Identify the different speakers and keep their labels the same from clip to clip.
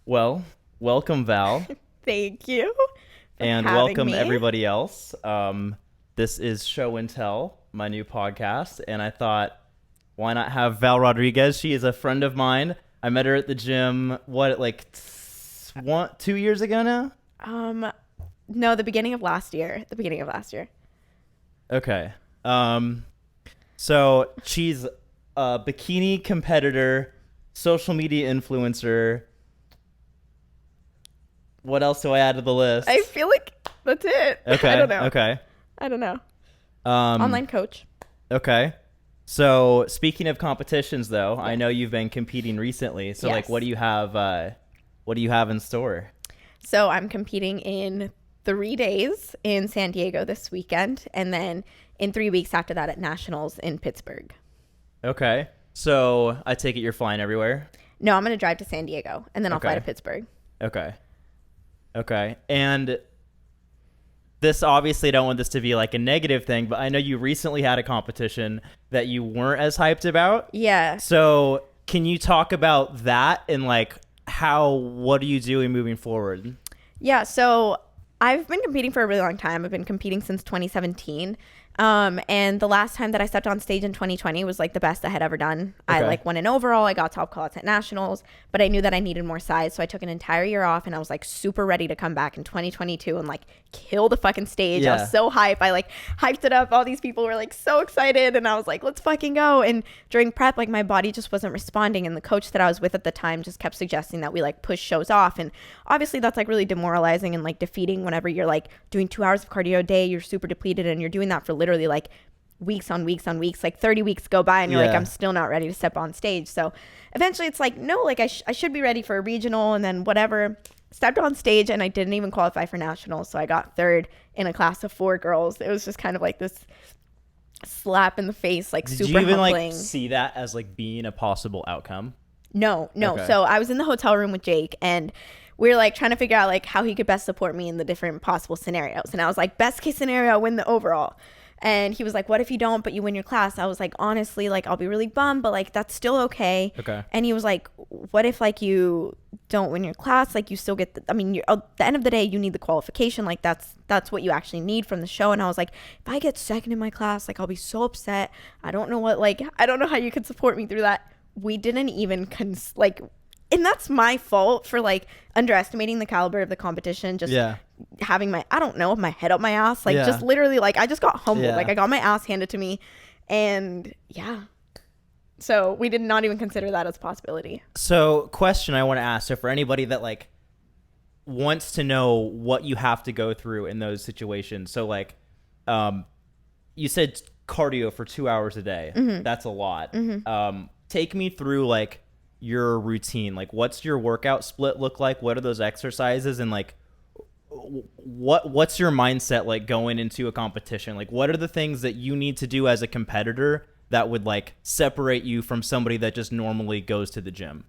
Speaker 1: Well, welcome, Val,
Speaker 2: Thank you for
Speaker 1: and
Speaker 2: having
Speaker 1: welcome
Speaker 2: me.
Speaker 1: everybody else. This is Show and Tell, my new podcast, and I thought, why not have Val Rodriguez? She is a friend of mine. I met her at the gym, like 2 years ago now?
Speaker 2: No, the beginning of last year.
Speaker 1: Okay. So she's a bikini competitor, social media influencer. What else do I add to the list?
Speaker 2: I feel like that's it.
Speaker 1: Okay.
Speaker 2: I don't know.
Speaker 1: Okay.
Speaker 2: I don't know. Online coach.
Speaker 1: Okay. So speaking of competitions, though, I know you've been competing recently. So,
Speaker 2: Yes.
Speaker 1: what do you have? What do you have in store?
Speaker 2: So I'm competing in 3 days in San Diego this weekend, and then in 3 weeks after that at Nationals in Pittsburgh.
Speaker 1: Okay. So I take it you're flying everywhere.
Speaker 2: No, I'm going to drive to San Diego, and then I'll fly
Speaker 1: Okay.
Speaker 2: to Pittsburgh.
Speaker 1: Okay. Okay. And this obviously, I don't want this to be like a negative thing, but I know you recently had a competition that you weren't as hyped about.
Speaker 2: Yeah.
Speaker 1: So can you talk about that and what are you doing moving forward?
Speaker 2: Yeah, so I've been competing for a really long time. I've been competing since 2017. And the last time that I stepped on stage in 2020 was like the best I had ever done.
Speaker 1: Okay.
Speaker 2: I won an overall. I got top callouts at nationals, but I knew that I needed more size. So I took an entire year off and I was like super ready to come back in 2022 and like kill the fucking stage.
Speaker 1: Yeah.
Speaker 2: I was so hyped. I like hyped it up. All these people were like so excited and I was like, let's fucking go. And during prep, like my body just wasn't responding. And the coach that I was with at the time just kept suggesting that we like push shows off. And obviously that's like really demoralizing and like defeating whenever you're like doing 2 hours of cardio a day, you're super depleted and you're doing that for literally like weeks on weeks on weeks, like 30 weeks go by and you're like, I'm still not ready to step on stage. So eventually it's like, no, like I should be ready for a regional, and then whatever, stepped on stage and I didn't even qualify for nationals. So I got third in a class of 4 girls. It was just kind of like this slap in the face, like
Speaker 1: Did
Speaker 2: super
Speaker 1: you even
Speaker 2: humbling.
Speaker 1: see that as being a possible outcome?
Speaker 2: No.
Speaker 1: Okay.
Speaker 2: So I was in the hotel room with Jake and we were like trying to figure out like how he could best support me in the different possible scenarios. And I was like, best case scenario, I win the overall. And he was like, what if you don't, but you win your class? I was like, honestly, like I'll be really bummed, but like that's still okay.
Speaker 1: Okay.
Speaker 2: And he was like, what if like you don't win your class? Like you still get you're, at the end of the day, you need the qualification. Like that's what you actually need from the show. And I was like, if I get second in my class, like I'll be so upset. I don't know how you could support me through that. We didn't even and that's my fault for like underestimating the caliber of the competition. Just having my head up my ass. Like just literally like I just got humbled.
Speaker 1: Yeah.
Speaker 2: Like I got my ass handed to me. And yeah. So we did not even consider that as a possibility.
Speaker 1: So question I want to ask. So for anybody that wants to know what you have to go through in those situations. So you said cardio for 2 hours a day.
Speaker 2: Mm-hmm.
Speaker 1: That's a lot. Mm-hmm. Take me through your routine. What's your workout split look like? What are those exercises? And what's your mindset going into a competition? What are the things that you need to do as a competitor that would separate you from somebody that just normally goes to the gym?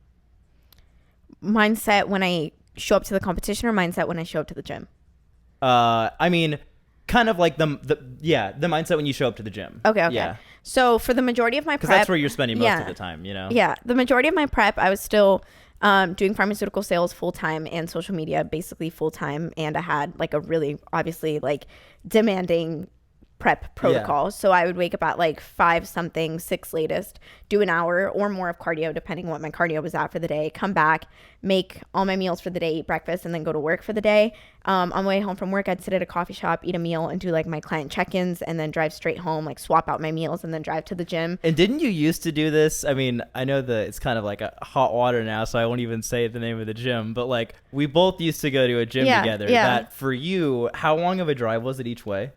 Speaker 2: Mindset when I show up to the competition, or mindset when I show up to the gym?
Speaker 1: I mean, kind of the mindset when you show up to the gym.
Speaker 2: Okay.
Speaker 1: Yeah.
Speaker 2: So for the majority of my prep,
Speaker 1: Because that's where you're spending most of the time, you know?
Speaker 2: Yeah. The majority of my prep, I was still doing pharmaceutical sales full time and social media basically full time. And I had a really obviously demanding prep protocol. Yeah. So I would wake up at 5 something, 6 latest, do an hour or more of cardio, depending on what my cardio was at for the day, come back, make all my meals for the day, eat breakfast, and then go to work for the day. On my way home from work, I'd sit at a coffee shop, eat a meal, and do my client check-ins, and then drive straight home, swap out my meals, and then drive to the gym.
Speaker 1: And didn't you used to do this? I mean, I know that it's kind of a hot water now, so I won't even say the name of the gym, but we both used to go to a gym together. Yeah. That for you, how long of a drive was it each way?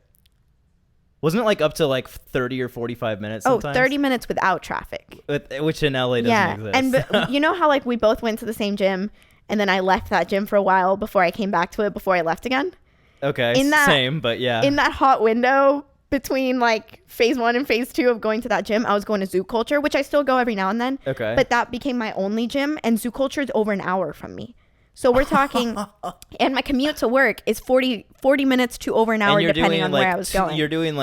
Speaker 1: Wasn't it up to 30 or 45 minutes sometimes?
Speaker 2: 30 minutes without traffic.
Speaker 1: Which in LA doesn't exist.
Speaker 2: And you know how we both went to the same gym and then I left that gym for a while before I came back to it before I left again?
Speaker 1: Okay, same, but yeah.
Speaker 2: In that hot window between phase 1 and phase 2 of going to that gym, I was going to Zoo Culture, which I still go every now and then.
Speaker 1: Okay.
Speaker 2: But that became my only gym, and Zoo Culture is over an hour from me. So we're talking, and my commute to work is 40 minutes to over an hour, depending on where I was going.
Speaker 1: You're doing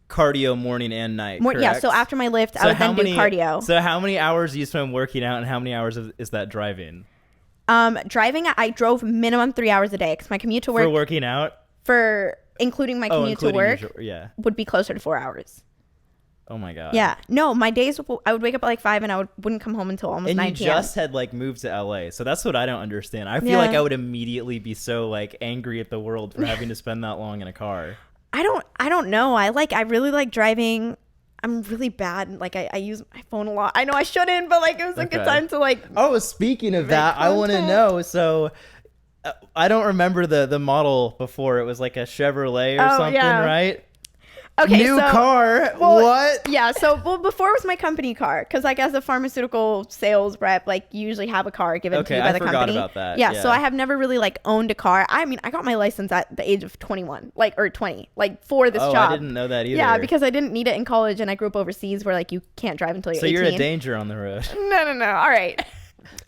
Speaker 1: cardio morning and night, correct?
Speaker 2: Yeah, so after my lift, I would then do cardio.
Speaker 1: So how many hours do you spend working out, and how many hours is that driving?
Speaker 2: Driving, I drove minimum 3 hours a day because my commute to work.
Speaker 1: For working out?
Speaker 2: For including my commute to work, would be closer to 4 hours.
Speaker 1: Oh my God.
Speaker 2: Yeah. No, my days, I would wake up at like 5 and I wouldn't come home until almost 9 p.m.
Speaker 1: And you just had like moved to LA. So that's what I don't understand. I feel like I would immediately be so like angry at the world for having to spend that long in a car.
Speaker 2: I don't know. I really like driving. I'm really bad. Like I use my phone a lot. I know I shouldn't, but like it was a good time to like.
Speaker 1: Oh, speaking of that, I want to know. So I don't remember the model before. It was like a Chevrolet or something, right? Okay, new car. What?
Speaker 2: Yeah. So, before it was my company car, because like as a pharmaceutical sales rep, like you usually have a car given to you by the company. I forgot about that. Yeah. So I have never really like owned a car. I mean, I got my license at the age of 21, like or 20, like for this job.
Speaker 1: I didn't know that either.
Speaker 2: Yeah, because I didn't need it in college, and I grew up overseas where like you can't drive until you're 18.
Speaker 1: So you're a danger on the road.
Speaker 2: No. All right.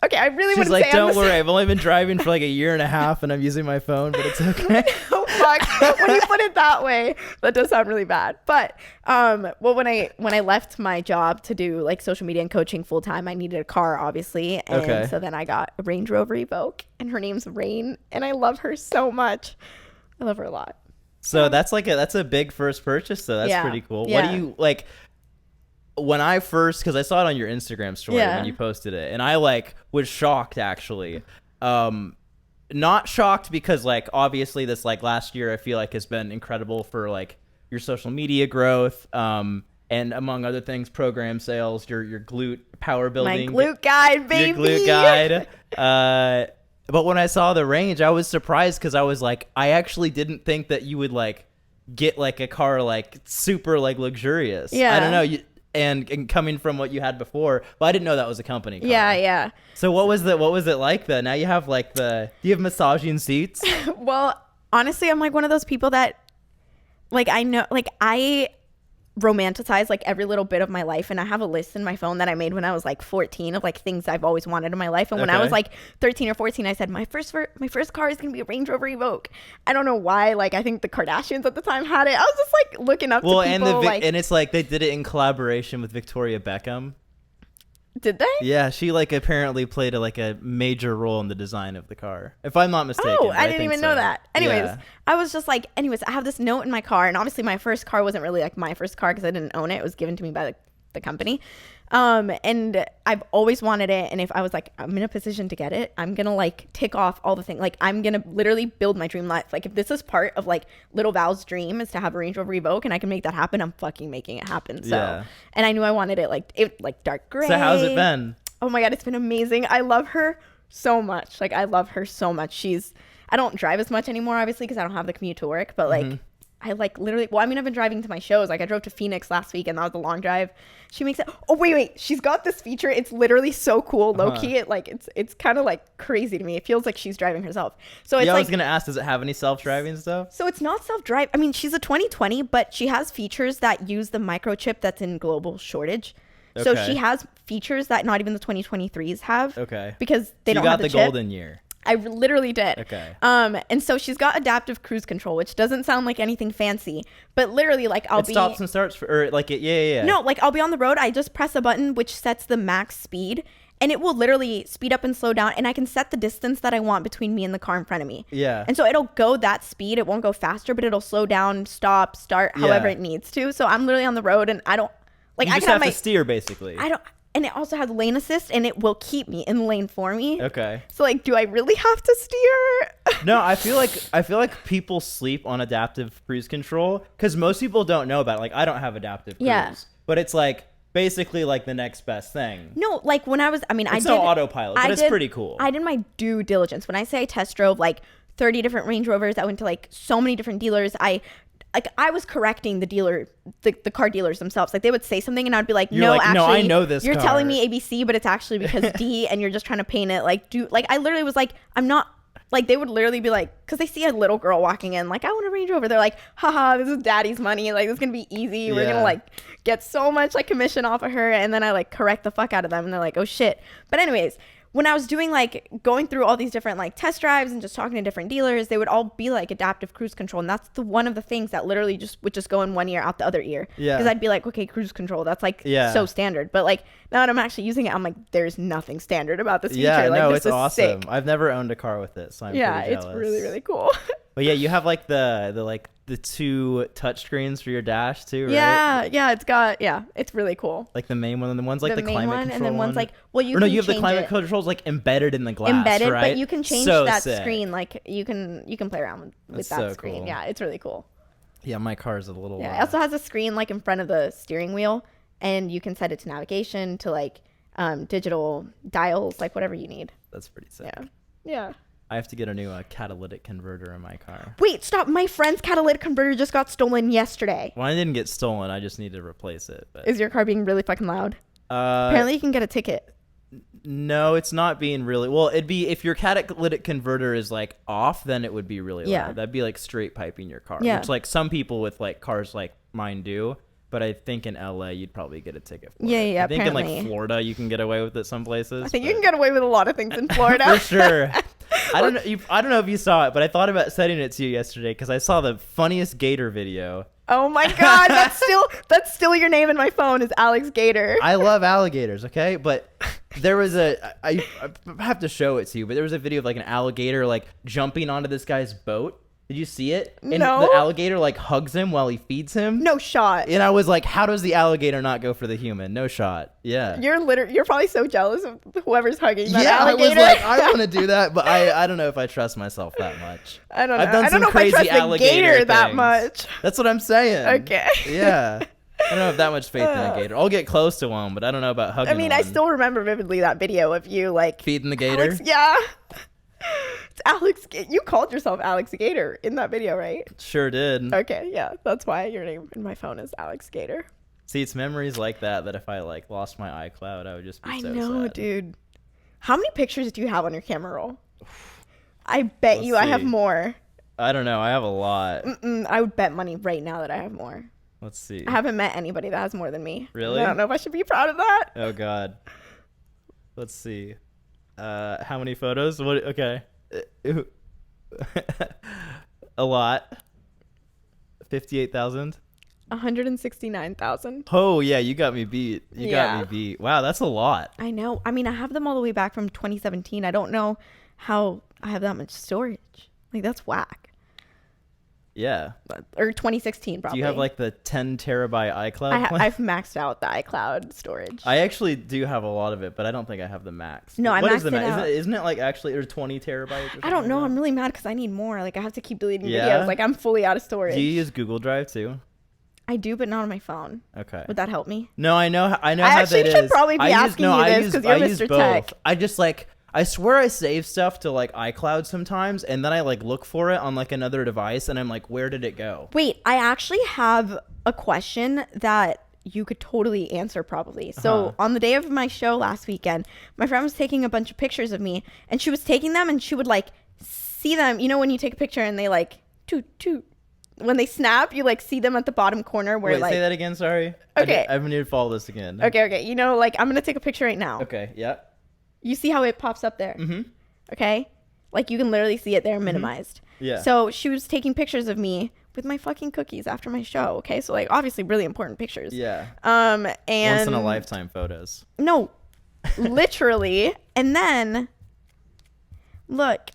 Speaker 2: Okay, I really want to say.
Speaker 1: She's like, don't worry, I've only been driving for like a year and a half, and I'm using my phone, but it's okay.
Speaker 2: Oh fuck! When you put it that way, that does sound really bad. But well, when I left my job to do like social media and coaching full time, I needed a car, obviously, and so then I got a Range Rover Evoque, and her name's Rain, and I love her so much. I love her a lot.
Speaker 1: So that's a big first purchase, so that's pretty cool. What do you like? When I first, because I saw it on your Instagram story when you posted it, and I like was shocked actually. Not shocked because like obviously this like last year I feel like has been incredible for like your social media growth, and among other things, program sales, your glute power building,
Speaker 2: my glute guide, baby,
Speaker 1: your glute guide. But when I saw the Range, I was surprised because I was like, I actually didn't think that you would like get like a car like super like luxurious. I don't know. And coming from what you had before, but I didn't know that was a company car.
Speaker 2: Yeah.
Speaker 1: So what was it like then? Now you have like do you have massaging seats?
Speaker 2: Well, honestly, I'm like one of those people that like I know like I romanticize like every little bit of my life, and I have a list in my phone that I made when I was like 14 of like things I've always wanted in my life. And when I was like 13 or 14, I said my first car is gonna be a Range Rover Evoque. I don't know why. Like I think the Kardashians at the time had it. I was just like looking up to people.
Speaker 1: And it's like they did it in collaboration with Victoria Beckham.
Speaker 2: Did they?
Speaker 1: Yeah, she like apparently played a major role in the design of the car, if I'm not mistaken.
Speaker 2: Oh, I didn't even know that. Anyways, I was just like, I have this note in my car, and obviously my first car wasn't really like my first car because I didn't own it. It was given to me by the company. And I've always wanted it, and if I was like, I'm in a position to get it, I'm gonna like tick off all the things. Like I'm gonna literally build my dream life. Like if this is part of like little Val's dream is to have a Range Rover Evoque, and I can make that happen, I'm fucking making it happen. So and I knew I wanted it like dark gray.
Speaker 1: So how's it been?
Speaker 2: Oh my God, it's been amazing. I love her so much. Like I love her so much. I don't drive as much anymore, obviously, because I don't have the commute to work, but like I like literally, well, I mean, I've been driving to my shows. Like I drove to Phoenix last week, and that was a long drive. She makes it. Oh, wait. She's got this feature. It's literally so cool. Low key. It's kind of like crazy to me. It feels like she's driving herself. So it's
Speaker 1: I was going to ask, does it have any self-driving stuff?
Speaker 2: So it's not self-drive. I mean, she's a 2020, but she has features that use the microchip that's in global shortage. Okay. So she has features that not even the 2023s have. Okay. Because they don't have the chip. You got the
Speaker 1: golden year.
Speaker 2: I literally did.
Speaker 1: Okay.
Speaker 2: And so she's got adaptive cruise control, which doesn't sound like anything fancy, but literally like
Speaker 1: it stops and starts
Speaker 2: No, like I'll be on the road. I just press a button which sets the max speed, and it will literally speed up and slow down, and I can set the distance that I want between me and the car in front of me.
Speaker 1: Yeah.
Speaker 2: And so it'll go that speed. It won't go faster, but it'll slow down, stop, start, however it needs to. So I'm literally on the road, and I don't like
Speaker 1: you
Speaker 2: I
Speaker 1: just
Speaker 2: can
Speaker 1: have to steer basically.
Speaker 2: And it also has lane assist, and it will keep me in the lane for me.
Speaker 1: Okay.
Speaker 2: So like, do I really have to steer?
Speaker 1: No, I feel like people sleep on adaptive cruise control because most people don't know about it. Like I don't have adaptive cruise, but it's like basically like the next best thing.
Speaker 2: No, like when I was, I mean,
Speaker 1: it's no autopilot, but it's pretty cool.
Speaker 2: I did my due diligence. When I say I test drove like 30 different Range Rovers, I went to like so many different dealers. I was correcting the dealer, the car dealers themselves. Like they would say something, and I'd be like, no, I know this. You're telling me ABC, but it's actually because D, and you're just trying to paint it. I literally was like, I'm not. Like they would literally be like, because they see a little girl walking in, like I want a Range Rover. They're like, haha, this is daddy's money. Like this is gonna be easy. We're gonna like get so much like commission off of her, and then I like correct the fuck out of them, and they're like, oh shit. But anyways, when I was doing like going through all these different like test drives and just talking to different dealers, they would all be like adaptive cruise control. And that's one of the things that literally would just go in one ear out the other ear. Yeah. Because I'd be like, okay, cruise control. That's like so standard. But like now that I'm actually using it, I'm like, there's nothing standard about this feature.
Speaker 1: Yeah,
Speaker 2: like,
Speaker 1: no,
Speaker 2: this
Speaker 1: it's
Speaker 2: is
Speaker 1: awesome.
Speaker 2: sick.
Speaker 1: I've never owned a car with it, so I'm pretty jealous.
Speaker 2: It's really, really cool.
Speaker 1: But yeah, you have like the 2 touch screens for your dash too, right?
Speaker 2: Yeah, it's really cool.
Speaker 1: Like the main one, and the one's like the climate control
Speaker 2: and then one's
Speaker 1: one.
Speaker 2: like, well, you have the
Speaker 1: climate controls like embedded in the glass, right?
Speaker 2: But you can change that screen. Like you can play around with that
Speaker 1: so
Speaker 2: screen.
Speaker 1: Cool.
Speaker 2: Yeah, it's really cool.
Speaker 1: Yeah, my car is a little.
Speaker 2: Yeah, it also has a screen like in front of the steering wheel, and you can set it to navigation, to like digital dials, like whatever you need.
Speaker 1: That's pretty sick.
Speaker 2: Yeah.
Speaker 1: I have to get a new catalytic converter in my car.
Speaker 2: Wait, stop. My friend's catalytic converter just got stolen yesterday.
Speaker 1: Well, I didn't get stolen. I just need to replace it. But
Speaker 2: is your car being really fucking loud? Apparently you can get a ticket.
Speaker 1: No, it's not being really. Well, it'd be if your catalytic converter is like off, then it would be really loud. That'd be like straight piping your car. Yeah. Which like some people with like cars like mine do. But I think in LA you'd probably get a ticket for it.
Speaker 2: Yeah.
Speaker 1: I think apparently. In like Florida you can get away with it some places.
Speaker 2: I think you can get away with a lot of things in Florida.
Speaker 1: For sure. I don't know if you saw it, but I thought about sending it to you yesterday because I saw the funniest gator video.
Speaker 2: Oh my god, that's still your name in my phone is Alex Gator.
Speaker 1: I love alligators, okay? But there was I have to show it to you, but there was a video of like an alligator like jumping onto this guy's boat. Did you see it? And
Speaker 2: no.
Speaker 1: The alligator like hugs him while he feeds him.
Speaker 2: No shot.
Speaker 1: And I was like, how does the alligator not go for the human? No shot. Yeah.
Speaker 2: You're probably so jealous of whoever's hugging that alligator.
Speaker 1: I was like, I want to do that, but I don't know if I trust myself that much.
Speaker 2: I don't know.
Speaker 1: I've done some crazy alligator
Speaker 2: I don't know if I trust the gator
Speaker 1: things.
Speaker 2: that much.
Speaker 1: That's what I'm saying.
Speaker 2: Okay.
Speaker 1: Yeah. I don't have that much faith in a gator. I'll get close to one, but I don't know about hugging one.
Speaker 2: I still remember vividly that video of you like
Speaker 1: feeding the gator.
Speaker 2: Alex, yeah. It's Alex. You called yourself Alex Gator in that video, right?
Speaker 1: Sure did.
Speaker 2: Okay, yeah. That's why your name in my phone is Alex Gator.
Speaker 1: See, it's memories like that if I like lost my iCloud, I would just be so sad. I know,
Speaker 2: dude. How many pictures do you have on your camera roll? I bet I have more.
Speaker 1: I don't know. I have a lot.
Speaker 2: I would bet money right now that I have more.
Speaker 1: Let's see.
Speaker 2: I haven't met anybody that has more than me.
Speaker 1: Really?
Speaker 2: I don't know if I should be proud of that.
Speaker 1: Oh, God. Let's see. How many photos? What? Okay. A lot. 58,000.
Speaker 2: 169,000.
Speaker 1: Oh yeah, you got me beat. You got me beat. Wow, that's a lot.
Speaker 2: I know. I mean, I have them all the way back from 2017. I don't know how I have that much storage. Like that's whack.
Speaker 1: Yeah.
Speaker 2: Or 2016 probably.
Speaker 1: Do you have like the 10 terabyte iCloud?
Speaker 2: I've maxed out the iCloud storage.
Speaker 1: I actually do have a lot of it, but I don't think I have the max.
Speaker 2: No, I maxed it out.
Speaker 1: Isn't it like actually or 20 terabytes?
Speaker 2: I don't know. I'm really mad because I need more. Like I have to keep deleting videos. Like I'm fully out of storage.
Speaker 1: Do you use Google Drive too?
Speaker 2: I do, but not on my phone.
Speaker 1: Okay.
Speaker 2: Would that help me?
Speaker 1: No, I know how that is. I
Speaker 2: actually should probably be asking you this because you're Mr. Tech.
Speaker 1: I just like. I swear I save stuff to like iCloud sometimes and then I like look for it on like another device and I'm like, where did it go?
Speaker 2: Wait, I actually have a question that you could totally answer probably. So on the day of my show last weekend, my friend was taking a bunch of pictures of me and she was taking them and she would like see them. You know, when you take a picture and they like toot. When they snap, you like see them at the bottom corner where
Speaker 1: say that again. Sorry.
Speaker 2: Okay.
Speaker 1: I need to follow this again.
Speaker 2: Okay. You know, like I'm going to take a picture right now.
Speaker 1: Okay. Yeah.
Speaker 2: You see how it pops up there? Mm-hmm. Okay? Like, you can literally see it there minimized.
Speaker 1: Mm-hmm. Yeah.
Speaker 2: So, she was taking pictures of me with my fucking cookies after my show, okay? So, like, obviously really important pictures.
Speaker 1: Yeah.
Speaker 2: And...
Speaker 1: Once-in-a-lifetime photos.
Speaker 2: No. Literally. And then, look.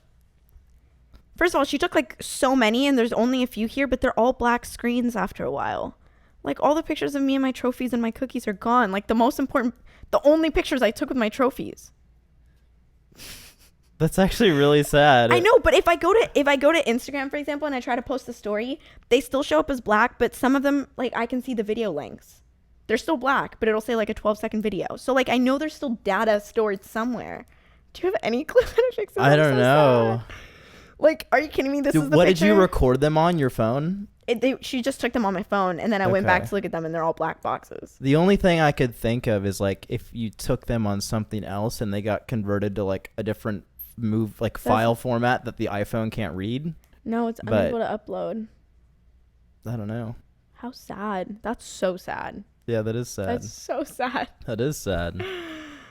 Speaker 2: First of all, she took, like, so many, and there's only a few here, but they're all black screens after a while. Like, all the pictures of me and my trophies and my cookies are gone. Like, the only pictures I took with my trophies.
Speaker 1: That's actually really sad.
Speaker 2: I know, but if I go to Instagram, for example, and I try to post a story, they still show up as black, but some of them, like, I can see the video lengths. They're still black, but it'll say, like, a 12-second video. So, like, I know there's still data stored somewhere. Do you have any clue how to fix it?
Speaker 1: I don't know.
Speaker 2: Sad. Like, are you kidding me? This is the picture.
Speaker 1: What did you record them on your phone?
Speaker 2: She just took them on my phone, and then I went back to look at them, and they're all black boxes.
Speaker 1: The only thing I could think of is, like, if you took them on something else and they got converted to, like, a different file format that the iPhone can't read.
Speaker 2: No, it's unable to upload.
Speaker 1: I don't know.
Speaker 2: How sad. That's so sad.
Speaker 1: Yeah, that is sad.
Speaker 2: That's so sad.
Speaker 1: That is sad.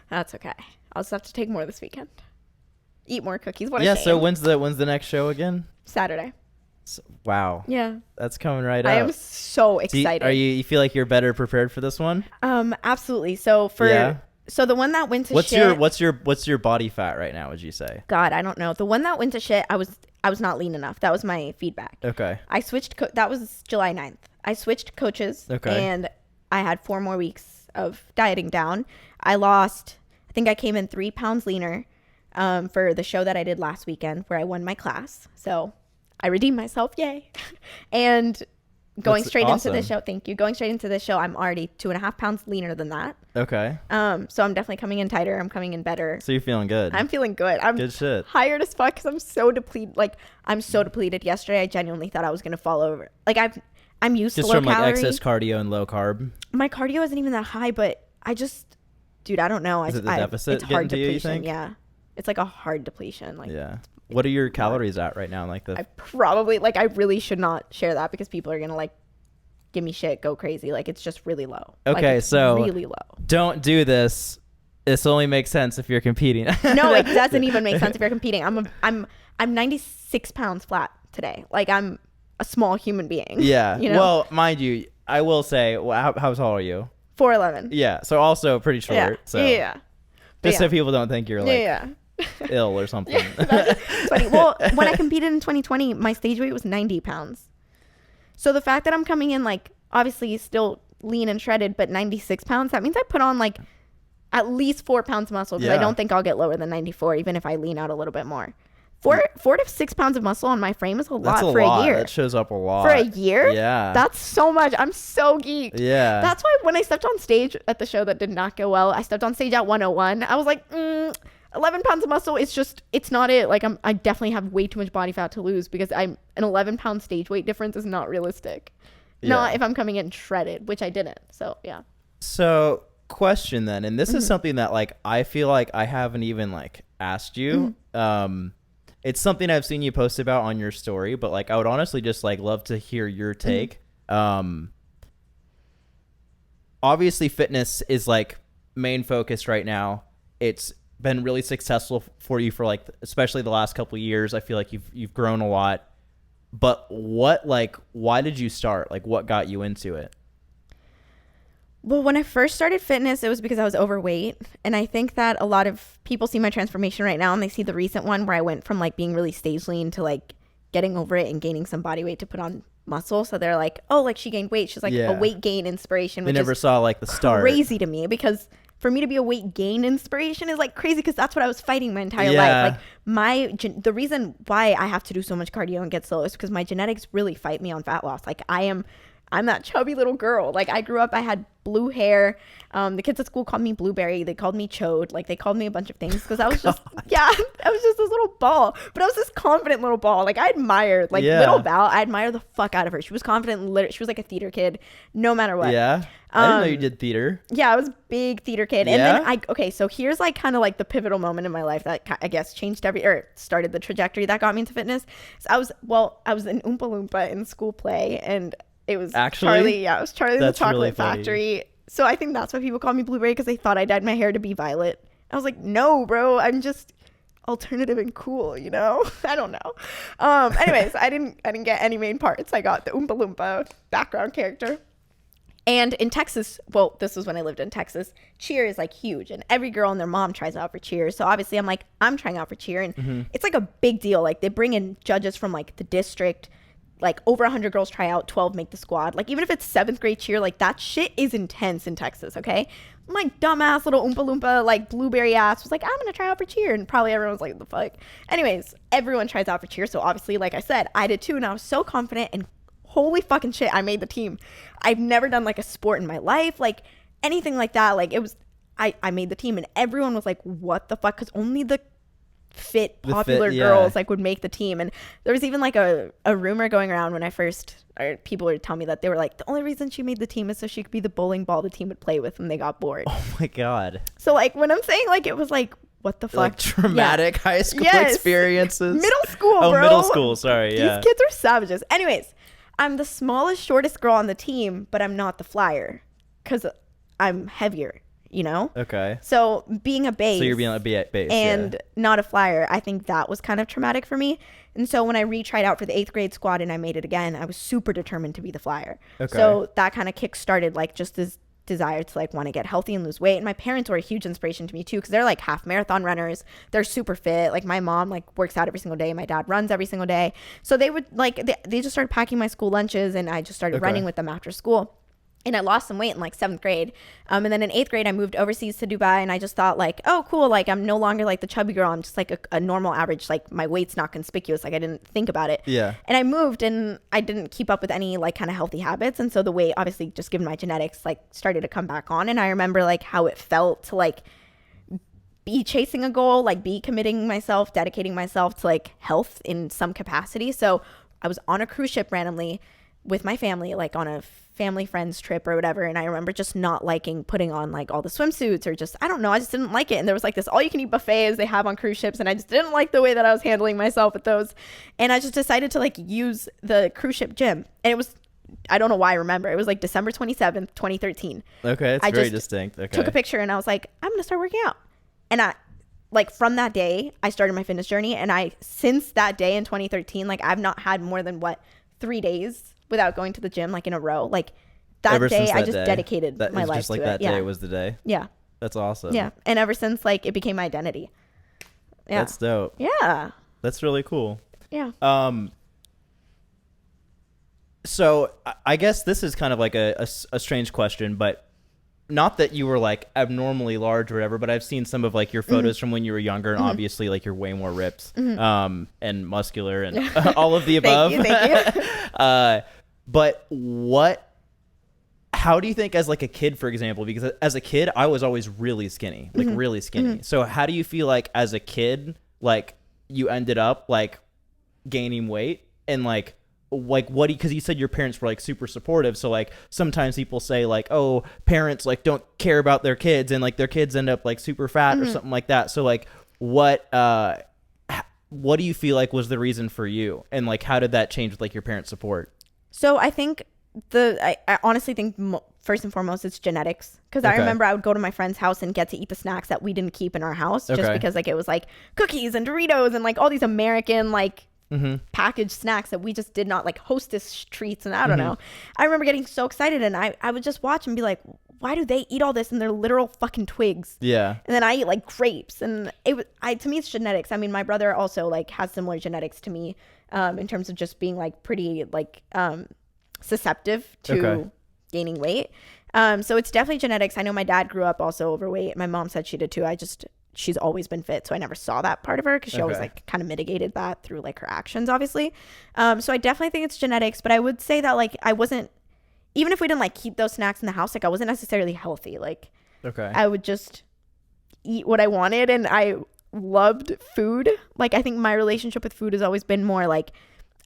Speaker 2: That's okay. I'll just have to take more this weekend. Eat more cookies.
Speaker 1: What a shame. So when's the next show again?
Speaker 2: Saturday.
Speaker 1: Wow.
Speaker 2: Yeah.
Speaker 1: That's coming right up.
Speaker 2: I am so excited.
Speaker 1: You feel like you're better prepared for this one?
Speaker 2: Absolutely. So so the one that went to
Speaker 1: what's your body fat right now, would you say?
Speaker 2: God, I don't know. The one that went to shit, I was not lean enough. That was my feedback.
Speaker 1: Okay.
Speaker 2: I switched that was July 9th. I switched coaches.
Speaker 1: Okay.
Speaker 2: And I had 4 more weeks of dieting down. I think I came in 3 pounds leaner for the show that I did last weekend where I won my class. So I redeemed myself. Yay. And going straight into this show. Thank you. Going straight into this show, I'm already 2.5 pounds leaner than that.
Speaker 1: Okay.
Speaker 2: So I'm definitely coming in tighter. I'm coming in better.
Speaker 1: So you're feeling good.
Speaker 2: I'm feeling good. I'm
Speaker 1: good shit.
Speaker 2: Tired as fuck because I'm so depleted. Like, I'm so depleted. Yesterday, I genuinely thought I was going to fall over. Like, I'm used to low calorie.
Speaker 1: Just from like excess cardio and low carb?
Speaker 2: My cardio isn't even that high, but dude, I don't know.
Speaker 1: Is it the deficit
Speaker 2: it's hard
Speaker 1: getting to
Speaker 2: depletion.
Speaker 1: You think?
Speaker 2: Yeah. It's like a hard depletion. Like,
Speaker 1: yeah. What are your calories at right now? Like
Speaker 2: I really should not share that because people are going to like give me shit, go crazy. Like, it's just really low.
Speaker 1: Okay,
Speaker 2: like,
Speaker 1: so
Speaker 2: really low.
Speaker 1: Don't do this. This only makes sense if you're competing.
Speaker 2: No, it doesn't even make sense if you're competing. I'm 96 pounds flat today. Like, I'm a small human being.
Speaker 1: Yeah.
Speaker 2: You know?
Speaker 1: Well, mind you, I will say, well, how tall are you?
Speaker 2: 4'11".
Speaker 1: Yeah. So also pretty short.
Speaker 2: Yeah.
Speaker 1: So
Speaker 2: yeah.
Speaker 1: Just so people don't think you're like ill or something.
Speaker 2: That's funny. Well, when I competed in 2020, my stage weight was 90 pounds. So the fact that I'm coming in like obviously still lean and shredded, but 96 pounds, that means I put on like at least 4 pounds of muscle because I don't think I'll get lower than 94, even if I lean out a little bit more. 4 to 6 pounds of muscle on my frame is a lot for a year.
Speaker 1: That shows up a lot.
Speaker 2: For a year?
Speaker 1: Yeah.
Speaker 2: That's so much. I'm so geeked.
Speaker 1: Yeah.
Speaker 2: That's why when I stepped on stage at the show that did not go well, I stepped on stage at 101. I was like, 11 pounds of muscle, it's not it. Like, I definitely have way too much body fat to lose because an 11 pound stage weight difference is not realistic. Yeah. Not if I'm coming in shredded, which I didn't. So, yeah.
Speaker 1: So, question then, and this is something that, like, I feel like I haven't even, like, asked you. It's something I've seen you post about on your story, but, like, I would honestly just, like, love to hear your take. Obviously, fitness is, like, main focus right now. It's been really successful for you for, like, especially the last couple of years. I feel like you've grown a lot. But why did you start? Like, what got you into it?
Speaker 2: Well, when I first started fitness, it was because I was overweight. And I think that a lot of people see my transformation right now and they see the recent one where I went from like being really stage lean to like getting over it and gaining some body weight to put on muscle. So they're like, oh, like she gained weight. She's like a weight gain inspiration.
Speaker 1: They never saw like the start.
Speaker 2: Crazy to me because for me to be a weight gain inspiration is like crazy because that's what I was fighting my entire life. Like the reason why I have to do so much cardio and get slow is because my genetics really fight me on fat loss. Like I'm that chubby little girl. Like I grew up, I had blue hair. The kids at school called me Blueberry. They called me Chode. Like they called me a bunch of things because I was just, I was just this little ball. But I was this confident little ball. Like I admired, little Val. I admire the fuck out of her. She was confident. She was like a theater kid, no matter what.
Speaker 1: Yeah. I didn't know you did theater.
Speaker 2: Yeah, I was a big theater kid. And then so here's like kind of like the pivotal moment in my life that I guess started the trajectory that got me into fitness. So I was an Oompa Loompa in school play and it was
Speaker 1: actually
Speaker 2: Charlie. Yeah, it was Charlie the Chocolate Factory. So I think that's why people call me Blueberry because they thought I dyed my hair to be violet. I was like, no, bro, I'm just alternative and cool, you know? I don't know. Anyways, I didn't get any main parts. I got the Oompa Loompa background character. And in Texas, well, this was when I lived in Texas, cheer is like huge and every girl and their mom tries out for cheer. So obviously I'm like, I'm trying out for cheer and it's like a big deal. Like they bring in judges from like the district, like over 100 girls try out, 12 make the squad. Like even if it's 7th grade cheer, like that shit is intense in Texas, okay? My dumbass little Oompa Loompa, like Blueberry ass was like, I'm gonna try out for cheer. And probably everyone was like, the fuck? Anyways, everyone tries out for cheer. So obviously, like I said, I did too. And I was so confident and holy fucking shit, I made the team. I've never done like a sport in my life, like anything like that. Like it was, I made the team and everyone was like, what the fuck? Because only the popular girls like would make the team. And there was even like a rumor going around when people would tell me that they were like, the only reason she made the team is so she could be the bowling ball the team would play with when they got bored.
Speaker 1: Oh my god.
Speaker 2: So like when I'm saying like it was like, what the fuck?
Speaker 1: Like traumatic high school experiences.
Speaker 2: Middle school, bro.
Speaker 1: Oh, middle school, sorry.
Speaker 2: These kids are savages. Anyways, I'm the smallest, shortest girl on the team, but I'm not the flyer because I'm heavier. you know?
Speaker 1: Okay.
Speaker 2: So being a base.
Speaker 1: So you're being a base.
Speaker 2: And not a flyer, I think that was kind of traumatic for me. And so when I retried out for the 8th grade squad and I made it again, I was super determined to be the flyer. Okay. So that kind of kick-started like just this desire to like want to get healthy and lose weight. And my parents were a huge inspiration to me too, because they're like half marathon runners. They're super fit. Like my mom like works out every single day. My dad runs every single day. So they would like, they just started packing my school lunches, and I just started running with them after school. And I lost some weight in like 7th grade. And then in 8th grade, I moved overseas to Dubai, and I just thought like, oh, cool. Like I'm no longer like the chubby girl. I'm just like a normal average. Like my weight's not conspicuous. Like I didn't think about it.
Speaker 1: Yeah.
Speaker 2: And I moved, and I didn't keep up with any like kind of healthy habits. And so the weight, obviously just given my genetics, like started to come back on. And I remember like how it felt to like be chasing a goal, like be committing myself, dedicating myself to like health in some capacity. So I was on a cruise ship randomly with my family, like on a family friends trip or whatever, and I remember just not liking putting on like all the swimsuits, or just I don't know, I just didn't like it. And there was like this all you can eat buffet as they have on cruise ships, and I just didn't like the way that I was handling myself at those. And I just decided to like use the cruise ship gym, and it was, I don't know why I remember, it was like December 27th 2013.
Speaker 1: Okay, it's very distinct. Okay,
Speaker 2: took a picture and I was like, I'm gonna start working out. And I like from that day I started my fitness journey, and I since that day in 2013, like I've not had more than 3 days without going to the gym like in a row. Like that day I just dedicated my life
Speaker 1: just like
Speaker 2: to
Speaker 1: that
Speaker 2: it.
Speaker 1: day was the day.
Speaker 2: Yeah.
Speaker 1: That's awesome.
Speaker 2: Yeah. And ever since, like, it became my identity. Yeah.
Speaker 1: That's dope.
Speaker 2: Yeah.
Speaker 1: That's really cool.
Speaker 2: Yeah.
Speaker 1: So I guess this is kind of like a strange question, but not that you were like abnormally large or whatever, but I've seen some of like your photos from when you were younger, and obviously like you're way more ripped, and muscular and all of the above.
Speaker 2: Thank you.
Speaker 1: But how do you think as like a kid, for example, because as a kid, I was always really skinny, like really skinny. So how do you feel like as a kid, like you ended up like gaining weight, and like what because you said your parents were like super supportive, so like sometimes people say like, oh, parents like don't care about their kids, and like their kids end up like super fat or something like that. So like what do you feel like was the reason for you, and like how did that change with like your parents' support?
Speaker 2: So I think I honestly think first and foremost it's genetics, because I remember I would go to my friend's house and get to eat the snacks that we didn't keep in our house, just because like it was like cookies and Doritos and like all these American like packaged snacks that we just did not like, Hostess treats, and I don't know. I remember getting so excited, and I would just watch and be like, why do they eat all this and they're literal fucking twigs? Yeah. And then I eat like grapes, and to me it's genetics. I mean, my brother also like has similar genetics to me, in terms of just being like pretty like susceptible to gaining weight. So it's definitely genetics. I know my dad grew up also overweight. My mom said she did too. She's always been fit, so I never saw that part of her, because she always like kind of mitigated that through like her actions, obviously. So I definitely think it's genetics, but I would say that like I wasn't, even if we didn't like keep those snacks in the house, like I wasn't necessarily healthy. Like I would just eat what I wanted, and I loved food. Like I think my relationship with food has always been more like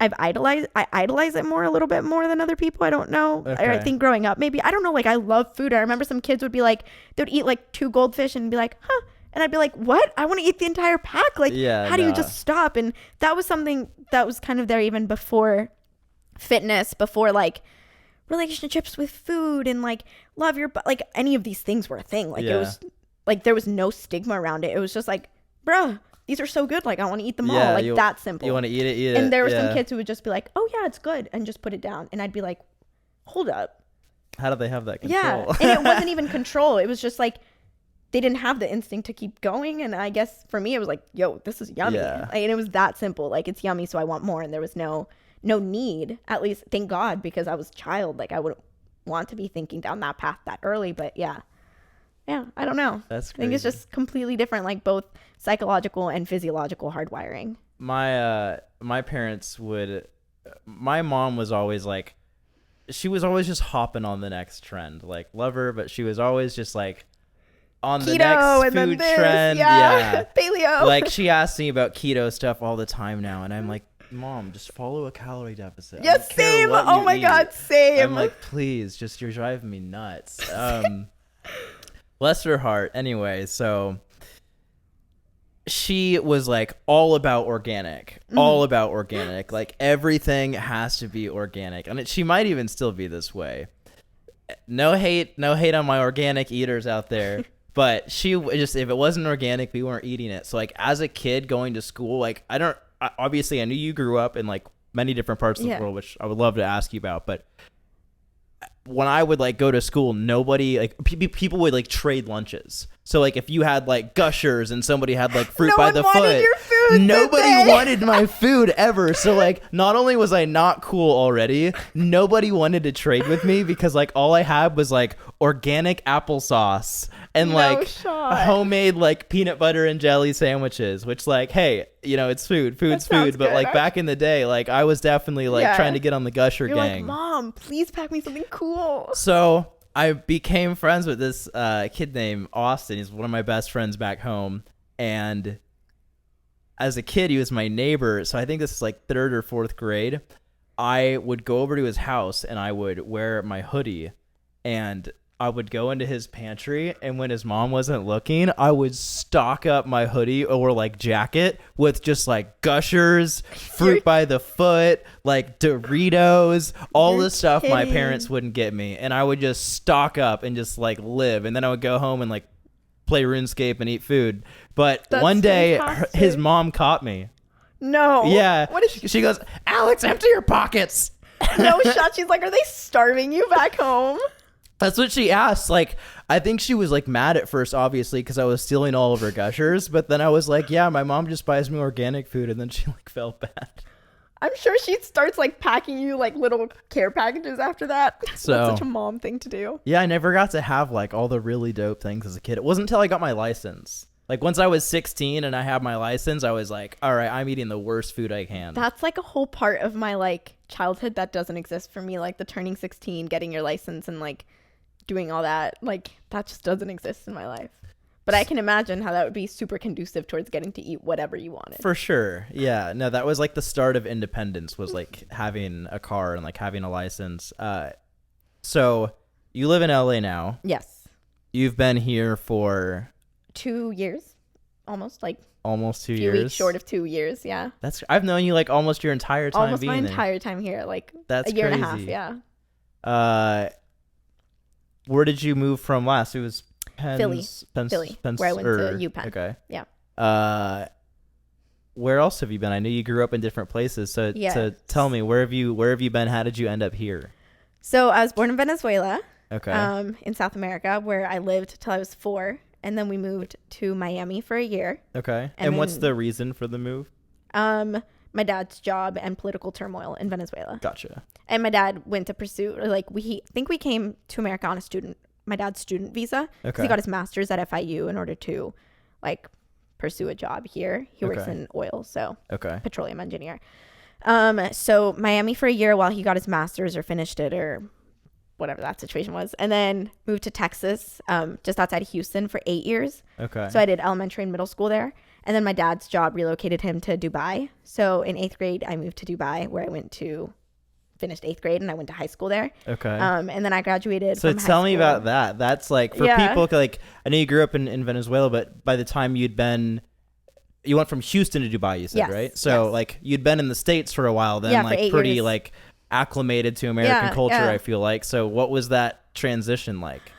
Speaker 2: I idolize it more, a little bit more than other people. I don't know. I think growing up, maybe, I don't know. Like I love food. I remember some kids would be like, they would eat like 2 goldfish and be like, huh. And I'd be like, what? I want to eat the entire pack. Like, how do you just stop? And that was something that was kind of there even before fitness, before like relationships with food and like love your, like any of these things were a thing. Like it was like, there was no stigma around it. It was just like, bruh, these are so good. Like I want to eat them all. Like that simple.
Speaker 1: You want to eat it.
Speaker 2: And there were some kids who would just be like, oh yeah, it's good, and just put it down. And I'd be like, hold up.
Speaker 1: How do they have that control?
Speaker 2: Yeah. And it wasn't even control. It was just like, they didn't have the instinct to keep going. And I guess for me, it was like, yo, this is yummy. Yeah. Like, and it was that simple. Like it's yummy, so I want more. And there was no need, at least, thank God, because I was a child. Like I wouldn't want to be thinking down that path that early. But yeah, I don't know.
Speaker 1: That's crazy.
Speaker 2: I think it's just completely different, like both psychological and physiological hardwiring.
Speaker 1: My parents would, my mom was always like, she was always just hopping on the next trend. Like love her, but she was always just like on the
Speaker 2: keto
Speaker 1: next food trend.
Speaker 2: Yeah. Paleo.
Speaker 1: Like she asks me about keto stuff all the time now, and I'm like, Mom, just follow a calorie deficit.
Speaker 2: Yeah, same. Oh my God, same.
Speaker 1: I'm like, please, you're driving me nuts. Bless her heart. Anyway, so she was like all about organic, like everything has to be organic. And she might even still be this way. no hate on my organic eaters out there. But she just, if it wasn't organic, we weren't eating it. So like as a kid going to school, like obviously I knew you grew up in like many different parts of the world, which I would love to ask you about. But when I would like go to school, nobody like people would like trade lunches. So like if you had like Gushers and somebody had like fruit by the foot,
Speaker 2: your food,
Speaker 1: nobody wanted my food ever. So like not only was I not cool already, nobody wanted to trade with me because like all I had was like organic applesauce and homemade like peanut butter and jelly sandwiches, which like, hey, you know, it's food's food. But like back in the day, like I was definitely like trying to get on the Gusher gang.
Speaker 2: Like, Mom, please pack me something cool.
Speaker 1: So I became friends with this kid named Austin. He's one of my best friends back home. And as a kid, he was my neighbor. So I think this is like 3rd or 4th grade. I would go over to his house and I would wear my hoodie and I would go into his pantry, and when his mom wasn't looking, I would stock up my hoodie or like jacket with just like Gushers, fruit by the foot, like Doritos, all the stuff my parents wouldn't get me. And I would just stock up and just like live. And then I would go home and like play RuneScape and eat food. But one day his mom caught me.
Speaker 2: No.
Speaker 1: Yeah.
Speaker 2: What is
Speaker 1: she goes, Alex, empty your pockets.
Speaker 2: No shot. She's like, are they starving you back home?
Speaker 1: That's what she asked. Like, I think she was like mad at first, obviously, because I was stealing all of her Gushers. But then I was like, yeah, my mom just buys me organic food. And then she like felt bad.
Speaker 2: I'm sure she starts like packing you like little care packages after that.
Speaker 1: So
Speaker 2: that's such a mom thing to do.
Speaker 1: Yeah, I never got to have like all the really dope things as a kid. It wasn't until I got my license. Like once I was 16 and I had my license, I was like, all right, I'm eating the worst food I can.
Speaker 2: That's like a whole part of my like childhood that doesn't exist for me. Like the turning 16, getting your license and like doing all that, like that just doesn't exist in my life. But I can imagine how that would be super conducive towards getting to eat whatever you wanted.
Speaker 1: For sure. Yeah. No, that was like the start of independence, was like having a car and like having a license. So you live in LA now.
Speaker 2: Yes.
Speaker 1: You've been here for
Speaker 2: 2 years, almost
Speaker 1: 2 years.
Speaker 2: Few weeks short of 2 years. Yeah.
Speaker 1: I've known you like almost your entire time.
Speaker 2: Almost
Speaker 1: being
Speaker 2: my
Speaker 1: there.
Speaker 2: entire time here, like
Speaker 1: that's
Speaker 2: a year
Speaker 1: crazy.
Speaker 2: and a half. Yeah.
Speaker 1: Where did you move from last? It was
Speaker 2: Philly, where I went to UPenn.
Speaker 1: Okay.
Speaker 2: Yeah.
Speaker 1: Where else have you been? I know you grew up in different places. So tell me, where have you been? How did you end up here?
Speaker 2: So I was born in Venezuela.
Speaker 1: Okay.
Speaker 2: In South America, where I lived till I was 4, and then we moved to Miami for a year.
Speaker 1: Okay. And what's the reason for the move?
Speaker 2: My dad's job and political turmoil in Venezuela.
Speaker 1: Gotcha.
Speaker 2: And my dad went to pursue, like, we came to America on my dad's student visa.
Speaker 1: Okay.
Speaker 2: He got his master's at FIU in order to, like, pursue a job here. He works in oil, so petroleum engineer. So Miami for a year while he got his master's or finished it or whatever that situation was, and then moved to Texas, just outside of Houston for 8 years.
Speaker 1: Okay.
Speaker 2: So I did elementary and middle school there. And then my dad's job relocated him to Dubai. So in 8th grade, I moved to Dubai, where I finished 8th grade, and I went to high school there.
Speaker 1: Okay.
Speaker 2: And then I graduated
Speaker 1: from high school. So tell me about that. That's like, for people, like, I know you grew up in Venezuela, but by the time you went from Houston to Dubai, you said, right? So like you'd been in the States for a while then, like pretty years. Like acclimated to American culture, I feel like. So what was that transition like?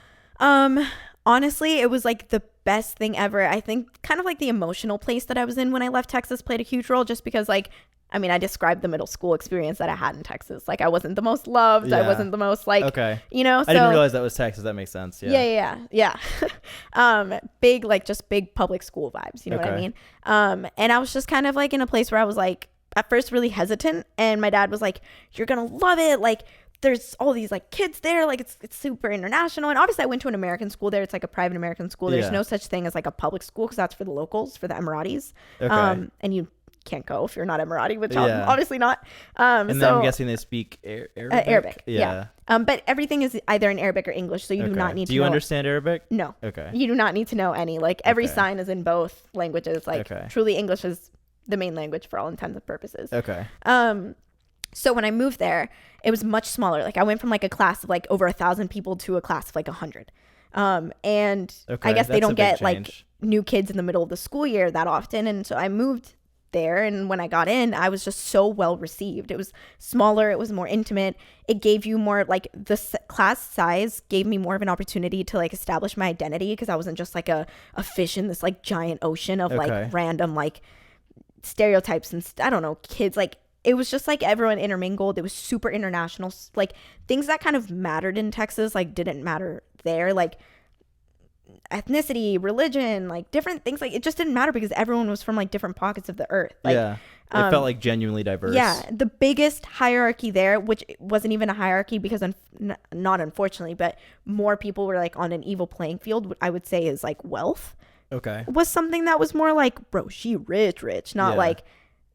Speaker 2: Honestly, it was like the best thing ever. I think kind of like the emotional place that I was in when I left Texas played a huge role, just because like, I mean, I described the middle school experience that I had in Texas. Like I wasn't the most loved. Yeah. I wasn't the most like, you know, so,
Speaker 1: I didn't realize that was Texas. That makes sense.
Speaker 2: Yeah. Big, like just big public school vibes. You know what I mean? And I was just kind of like in a place where I was like, at first really hesitant. And my dad was like, you're going to love it. Like, there's all these like kids there, like it's super international. And obviously I went to an American school there. It's like a private American school. There's no such thing as like a public school, because that's for the locals, for the Emiratis. And you can't go if you're not Emirati, which I'm obviously not.
Speaker 1: And then I'm guessing they speak Arabic.
Speaker 2: Arabic. Yeah. But everything is either in Arabic or English, so you do not need to know. Do
Speaker 1: you understand Arabic?
Speaker 2: No.
Speaker 1: Okay.
Speaker 2: You do not need to know any. Like every sign is in both languages. Like truly English is the main language for all intents and purposes.
Speaker 1: Okay.
Speaker 2: So when I moved there, it was much smaller. Like I went from like a class of like over 1,000 people to a class of like 100. And I guess they don't get like new kids in the middle of the school year that often. And so I moved there. And when I got in, I was just so well received. It was smaller. It was more intimate. It gave you more, like, the class size gave me more of an opportunity to, like, establish my identity, because I wasn't just like a fish in this, like, giant ocean of like random, like, stereotypes and I don't know, kids. Like, it was just like everyone intermingled. It was super international. Like, things that kind of mattered in Texas, like, didn't matter there. Like, ethnicity, religion, like, different things, like, it just didn't matter because everyone was from, like, different pockets of the earth. Like,
Speaker 1: it felt like genuinely diverse.
Speaker 2: Yeah, the biggest hierarchy there, which wasn't even a hierarchy because not unfortunately, but more people were, like, on an evil playing field, I would say, is, like, wealth.
Speaker 1: Okay.
Speaker 2: Was something that was more like, bro, she rich, not like,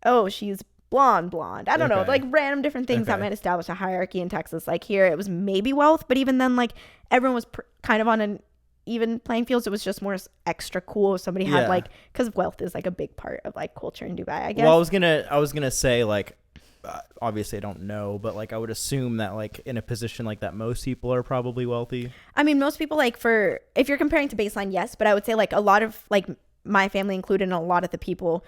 Speaker 2: oh, she's blonde. I don't know, like, random different things that might establish a hierarchy in Texas. Like, here it was maybe wealth, but even then, like, everyone was kind of on an even playing field. So it was just more extra cool if somebody had like, because wealth is, like, a big part of, like, culture in Dubai, I guess.
Speaker 1: Well, I was gonna say, like, obviously I don't know, but, like, I would assume that, like, in a position like that, most people are probably wealthy.
Speaker 2: I mean, most people, like, if you're comparing to baseline, yes, but I would say, like, a lot of, like, my family included, and a lot of the people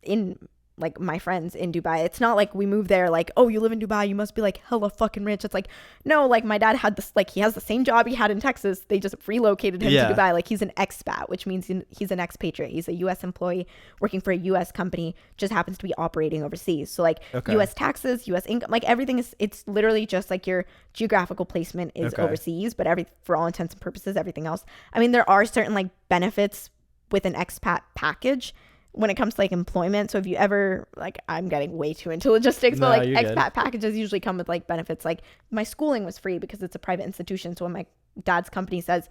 Speaker 2: in, like, my friends in Dubai, it's not like we moved there like, oh, you live in Dubai, you must be, like, hella fucking rich. It's like, no, like, my dad had this, like, he has the same job he had in Texas. They just relocated him to Dubai. Like, he's an expat, which means he's an expatriate. He's a U.S. employee working for a U.S. company, just happens to be operating overseas. So, like, U.S. taxes, U.S. income, like, everything it's literally just, like, your geographical placement is overseas, but for all intents and purposes, everything else. I mean, there are certain, like, benefits with an expat package when it comes to, like, employment. So if you ever, like, I'm getting way too into logistics, but, like, expat packages usually come with, like, benefits. Like, my schooling was free because it's a private institution. So when my dad's company says,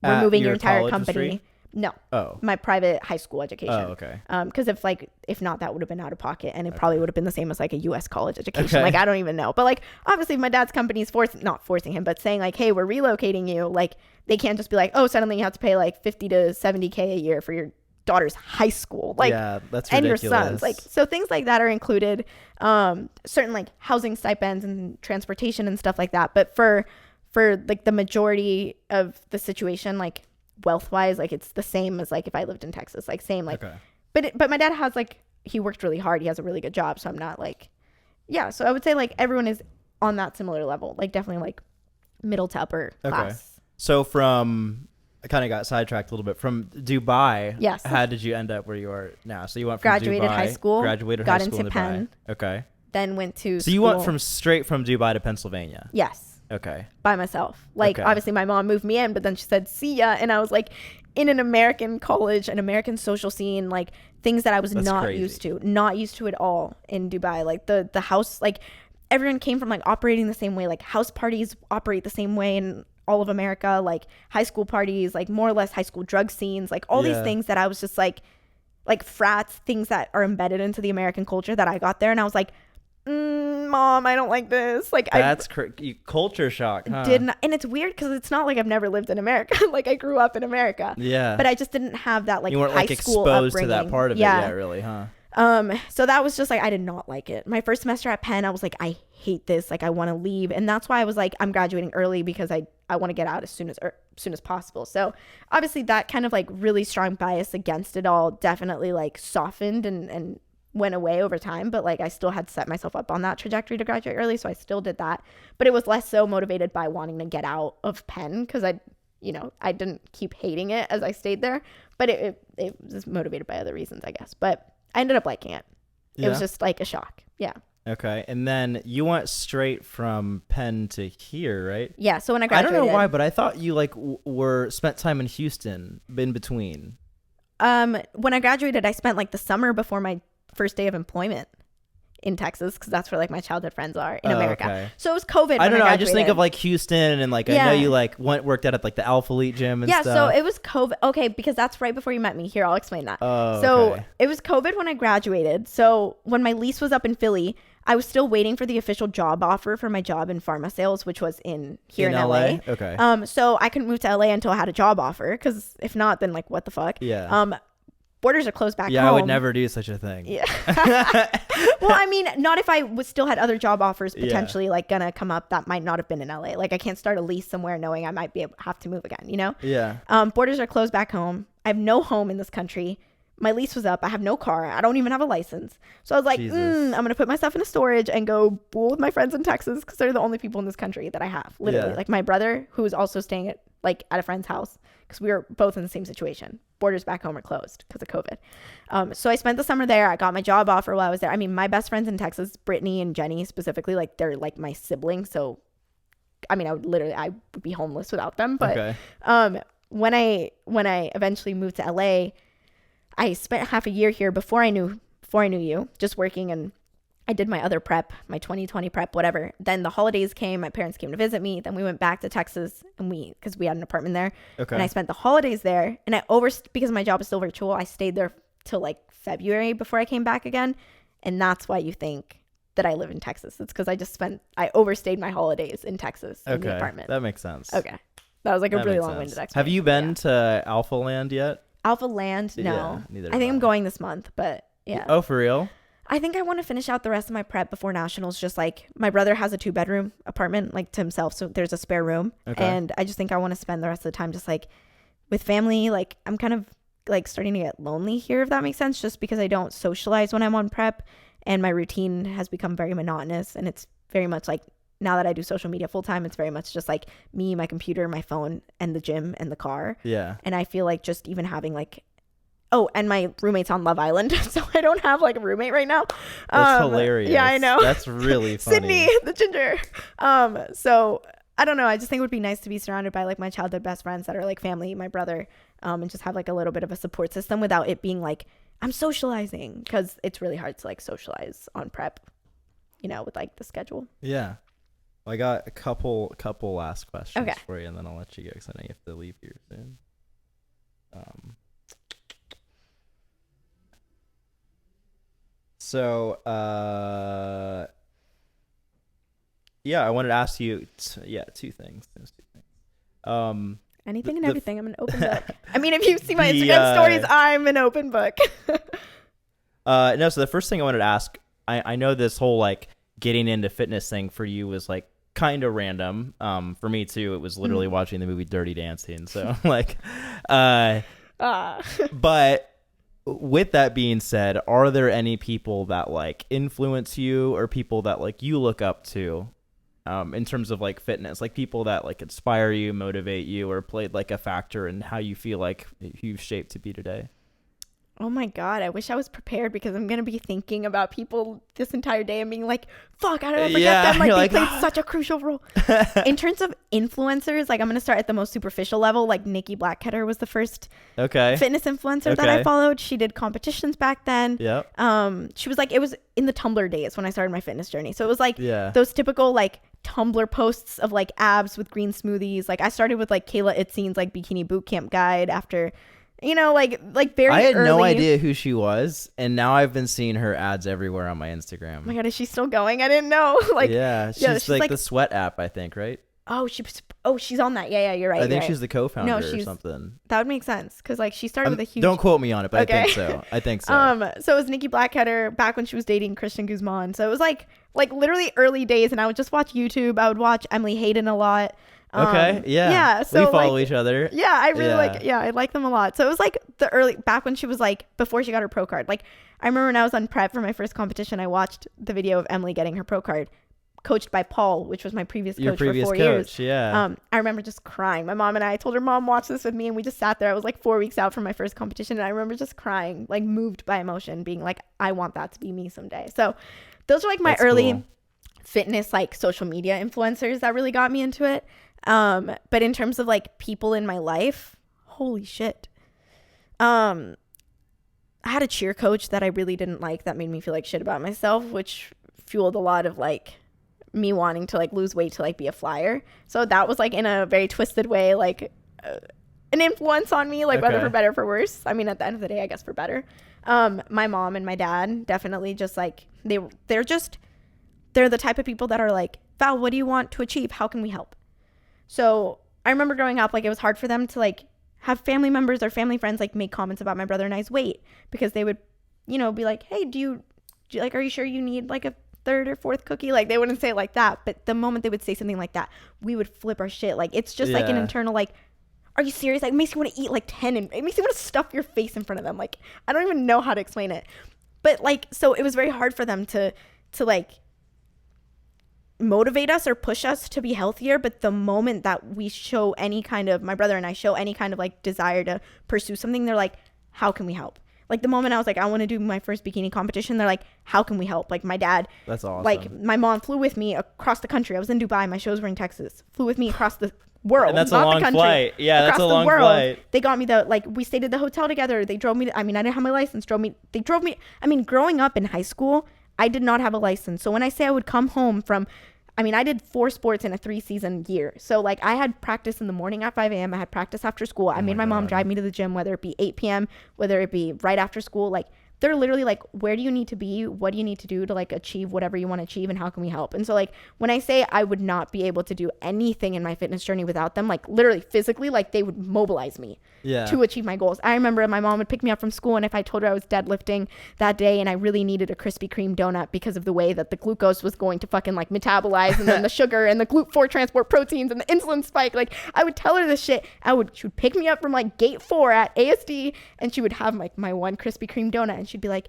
Speaker 2: we're moving your entire company. No. Oh. My private high school education. Oh, okay. Because if not, that would have been out of pocket, and it probably would have been the same as, like, a U.S. college education. Like, I don't even know. But, like, obviously if my dad's company is not forcing him, but saying, like, hey, we're relocating you, like, they can't just be like, oh, suddenly you have to pay, like, 50 to 70K a year for your daughter's high school, like, yeah, that's ridiculous. And your son's, like, so things like that are included. Certain, like, housing stipends and transportation and stuff like that. But for like the majority of the situation, like, wealth wise, like, it's the same as, like, if I lived in Texas, like, same, like, but my dad has, like, he worked really hard, he has a really good job, so I'm not, like, so I would say, like, everyone is on that similar level, like, definitely, like, middle to upper class.
Speaker 1: So I kind of got sidetracked a little bit. From Dubai,
Speaker 2: yes.
Speaker 1: How did you end up where you are now? So you went from
Speaker 2: graduated
Speaker 1: Dubai,
Speaker 2: high school,
Speaker 1: got
Speaker 2: into Penn.
Speaker 1: Okay.
Speaker 2: Then went to
Speaker 1: So you went straight from Dubai to Pennsylvania?
Speaker 2: Yes.
Speaker 1: Okay.
Speaker 2: By myself. Like, obviously my mom moved me in, but then she said, see ya. And I was, like, in an American college, an American social scene, like, things that I was not used to at all in Dubai. Like, the house, like, everyone came from, like, operating the same way. Like, house parties operate the same way, and all of America, like, high school parties, like, more or less high school drug scenes, like, all these things that I was just like frats, things that are embedded into the American culture that I got there. And I was like, Mom, I don't like this. Like,
Speaker 1: that's culture shock, huh?
Speaker 2: And it's weird because it's not like I've never lived in America. Like, I grew up in America. Yeah. But I just didn't have that, like, you weren't, high like, school exposed upbringing.
Speaker 1: To that part of it yet, really, huh?
Speaker 2: So that was just, like, I did not like it. My first semester at Penn, I was like, I hate this. Like, I want to leave. And that's why I was like, I'm graduating early because I want to get out as soon as possible. So obviously that kind of, like, really strong bias against it all definitely, like, softened and went away over time. But, like, I still had set myself up on that trajectory to graduate early. So I still did that. But it was less so motivated by wanting to get out of Penn because I didn't keep hating it as I stayed there. But it was motivated by other reasons, I guess. But I ended up liking it. It was just, like, a shock. Yeah.
Speaker 1: Okay. And then you went straight from Penn to here, right?
Speaker 2: Yeah. So when I graduated,
Speaker 1: I don't know why, but I thought you, like, spent time in Houston in between.
Speaker 2: When I graduated, I spent, like, the summer before my first day of employment in Texas, because that's where, like, my childhood friends are in America. Okay. So it was COVID.
Speaker 1: I don't know. I just think of, like, Houston and, like, I know you, like, worked out at, like, the Alpha Elite gym and stuff.
Speaker 2: Yeah, so it was COVID. Okay, because that's right before you met me. Here, I'll explain that. Oh, so it was COVID when I graduated. So when my lease was up in Philly, I was still waiting for the official job offer for my job in pharma sales, which was here in LA.
Speaker 1: Okay.
Speaker 2: So I couldn't move to LA until I had a job offer, because if not, then, like, what the fuck?
Speaker 1: Yeah.
Speaker 2: Borders are closed back home.
Speaker 1: Yeah, I would never do such a thing.
Speaker 2: Yeah. Well, I mean, not if I still had other job offers potentially like gonna come up that might not have been in LA. Like, I can't start a lease somewhere knowing I might have to move again, you know?
Speaker 1: Yeah.
Speaker 2: Borders are closed back home. I have no home in this country. my lease was up. I have no car. I don't even have a license. So I was like, I'm going to put myself in a storage and go pool with my friends in Texas because they're the only people in this country that I have. Literally.
Speaker 1: Yeah.
Speaker 2: Like my brother, who was also staying at a friend's house because we were both in the same situation. Borders back home are closed because of COVID. So I spent the summer there. I got my job offer while I was there. I mean, my best friends in Texas, Brittany and Jenny specifically, like they're like my siblings. So, I mean, I would be homeless without them. But when I eventually moved to LA, I spent half a year here before I knew you, just working, and I did my other prep, my 2020 prep, whatever. Then the holidays came, my parents came to visit me. Then we went back to Texas and because we had an apartment there.
Speaker 1: Okay.
Speaker 2: And I spent the holidays there, and because my job is still virtual, I stayed there till like February before I came back again. And that's why you think that I live in Texas. It's because I overstayed my holidays in Texas in the apartment.
Speaker 1: That makes sense.
Speaker 2: Okay. That was like a really long-winded explanation.
Speaker 1: Have you been to Alpha Land yet?
Speaker 2: Alpha Land? No.
Speaker 1: Yeah, neither
Speaker 2: I think I'm going this month, but yeah.
Speaker 1: Oh, for real?
Speaker 2: I think I want to finish out the rest of my prep before nationals. Just like my brother has a 2-bedroom apartment like to himself. So there's a spare room. Okay. And I just think I want to spend the rest of the time just like with family. Like I'm kind of like starting to get lonely here, if that makes sense, just because I don't socialize when I'm on prep and my routine has become very monotonous. And it's very much like now that I do social media full time, it's very much just like me, my computer, my phone, and the gym and the car.
Speaker 1: Yeah.
Speaker 2: And I feel like just even having like, and my roommate's on Love Island, so I don't have like a roommate right now.
Speaker 1: That's hilarious.
Speaker 2: Yeah, I know.
Speaker 1: That's really funny.
Speaker 2: Sydney, the ginger. So I don't know. I just think it would be nice to be surrounded by like my childhood best friends that are like family, my brother, and just have like a little bit of a support system without it being like I'm socializing, because it's really hard to like socialize on prep, with like the schedule.
Speaker 1: Yeah. Well, I got a couple last questions for you, and then I'll let you go because I know you have to leave here soon. So, I wanted to ask you, two things.
Speaker 2: Anything and everything. I'm an open book. I mean, if you see my Instagram stories, I'm an open book.
Speaker 1: No, so the first thing I wanted to ask, I know this whole like getting into fitness thing for you was like kind of random. For me too, it was literally watching the movie Dirty Dancing. So like, but with that being said, are there any people that like influence you or people that like you look up to in terms of like fitness, like people that like inspire you, motivate you, or played like a factor in how you feel like you've shaped to be today?
Speaker 2: Oh my God, I wish I was prepared, because I'm going to be thinking about people this entire day and being like, fuck, how did I forget them? Like they played such a crucial role. In terms of influencers, like I'm going to start at the most superficial level. Like Nikki Blackketter was the first fitness influencer that I followed. She did competitions back then.
Speaker 1: Yeah.
Speaker 2: She was like, it was in the Tumblr days when I started my fitness journey. So it was like those typical like Tumblr posts of like abs with green smoothies. Like I started with like Kayla Itzeen's like bikini boot camp guide after... like very
Speaker 1: I had
Speaker 2: early.
Speaker 1: no idea who she was, and now I've been seeing her ads everywhere on my Instagram.
Speaker 2: Oh my God, is she still going? I didn't know.
Speaker 1: She's like the Sweat app, I think, right?
Speaker 2: Oh, she's on that. Yeah, you're right.
Speaker 1: I think she's the co-founder or something.
Speaker 2: That would make sense, because like she started with a huge...
Speaker 1: Don't quote me on it, but I think so.
Speaker 2: So it was Nikki Blackketter back when she was dating Christian Guzman. So it was like literally early days, and I would just watch YouTube. I would watch Emily Hayden a lot.
Speaker 1: So we follow each other.
Speaker 2: I really I like them a lot. So it was like back when she was like before she got her pro card. Like I remember when I was on prep for my first competition, I watched the video of Emily getting her pro card, coached by Paul, which was my previous coach for 4 years. I remember just crying. My mom and I told her, Mom, watch this with me, and we just sat there. I was like 4 weeks out from my first competition, and I remember just crying, like moved by emotion, being like, I want that to be me someday. So those are like my early fitness like social media influencers that really got me into it. But in terms of like people in my life, holy shit. I had a cheer coach that I really didn't like, that made me feel like shit about myself, which fueled a lot of like me wanting to like lose weight to like be a flyer. So that was like in a very twisted way, like an influence on me, like whether for better or for worse. I mean, at the end of the day, I guess for better. My mom and my dad definitely just like, they're the type of people that are like, Val, what do you want to achieve? How can we help? So I remember growing up, like it was hard for them to like have family members or family friends like make comments about my brother and I's weight, because they would, be like, hey, do you like, are you sure you need like a third or fourth cookie? Like they wouldn't say it like that, but the moment they would say something like that, we would flip our shit. Like it's just like an internal like, are you serious? Like, it makes you want to eat like 10 and it makes you want to stuff your face in front of them. Like, I don't even know how to explain it. But like, so it was very hard for them to like motivate us or push us to be healthier. But the moment that we show any kind of, my brother and I show any kind of like desire to pursue something, they're like, how can we help? Like the moment I was like, I want to do my first bikini competition, they're like, how can we help? Like my dad,
Speaker 1: that's awesome.
Speaker 2: Like my mom flew with me across the country. I was in Dubai. My shows were in Texas. Flew with me across the world.
Speaker 1: And that's a long flight. Yeah, that's a long flight.
Speaker 2: They got me we stayed at the hotel together. They drove me. I didn't have my license. They drove me. Growing up in high school, I did not have a license. So when I say I would come home from, I did 4 sports in a 3-season year. So like I had practice in the morning at 5 a.m. I had practice after school. I made my mom drive me to the gym, whether it be 8 p.m., whether it be right after school. Like they're literally like, where do you need to be? What do you need to do to like achieve whatever you want to achieve? And how can we help? And so like when I say I would not be able to do anything in my fitness journey without them, like literally physically, like they would mobilize me to achieve my goals. I remember my mom would pick me up from school, and if I told her I was deadlifting that day and I really needed a Krispy Kreme donut because of the way that the glucose was going to fucking like metabolize, and then the sugar and the GLUT4 transport proteins and the insulin spike, like I would tell her this shit. She would pick me up from like gate 4 at ASD, and she would have like my one Krispy Kreme donut, and she'd be like,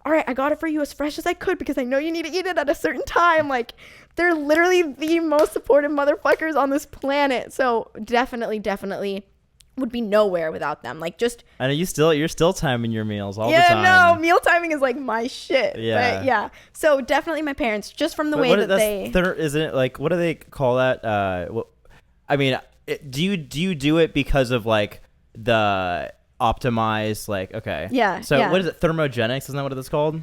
Speaker 2: all right, I got it for you as fresh as I could because I know you need to eat it at a certain time. Like they're literally the most supportive motherfuckers on this planet. So definitely would be nowhere without them. Like just,
Speaker 1: I know you're still timing your meals all the time.
Speaker 2: Yeah, no, meal timing is like my shit.
Speaker 1: Yeah.
Speaker 2: But yeah. So definitely my parents, just from the way that they
Speaker 1: isn't it like, what do they call that? Do you do it because of like the optimized, like, okay.
Speaker 2: Yeah.
Speaker 1: So what is it? Thermogenics? Isn't that what it's called?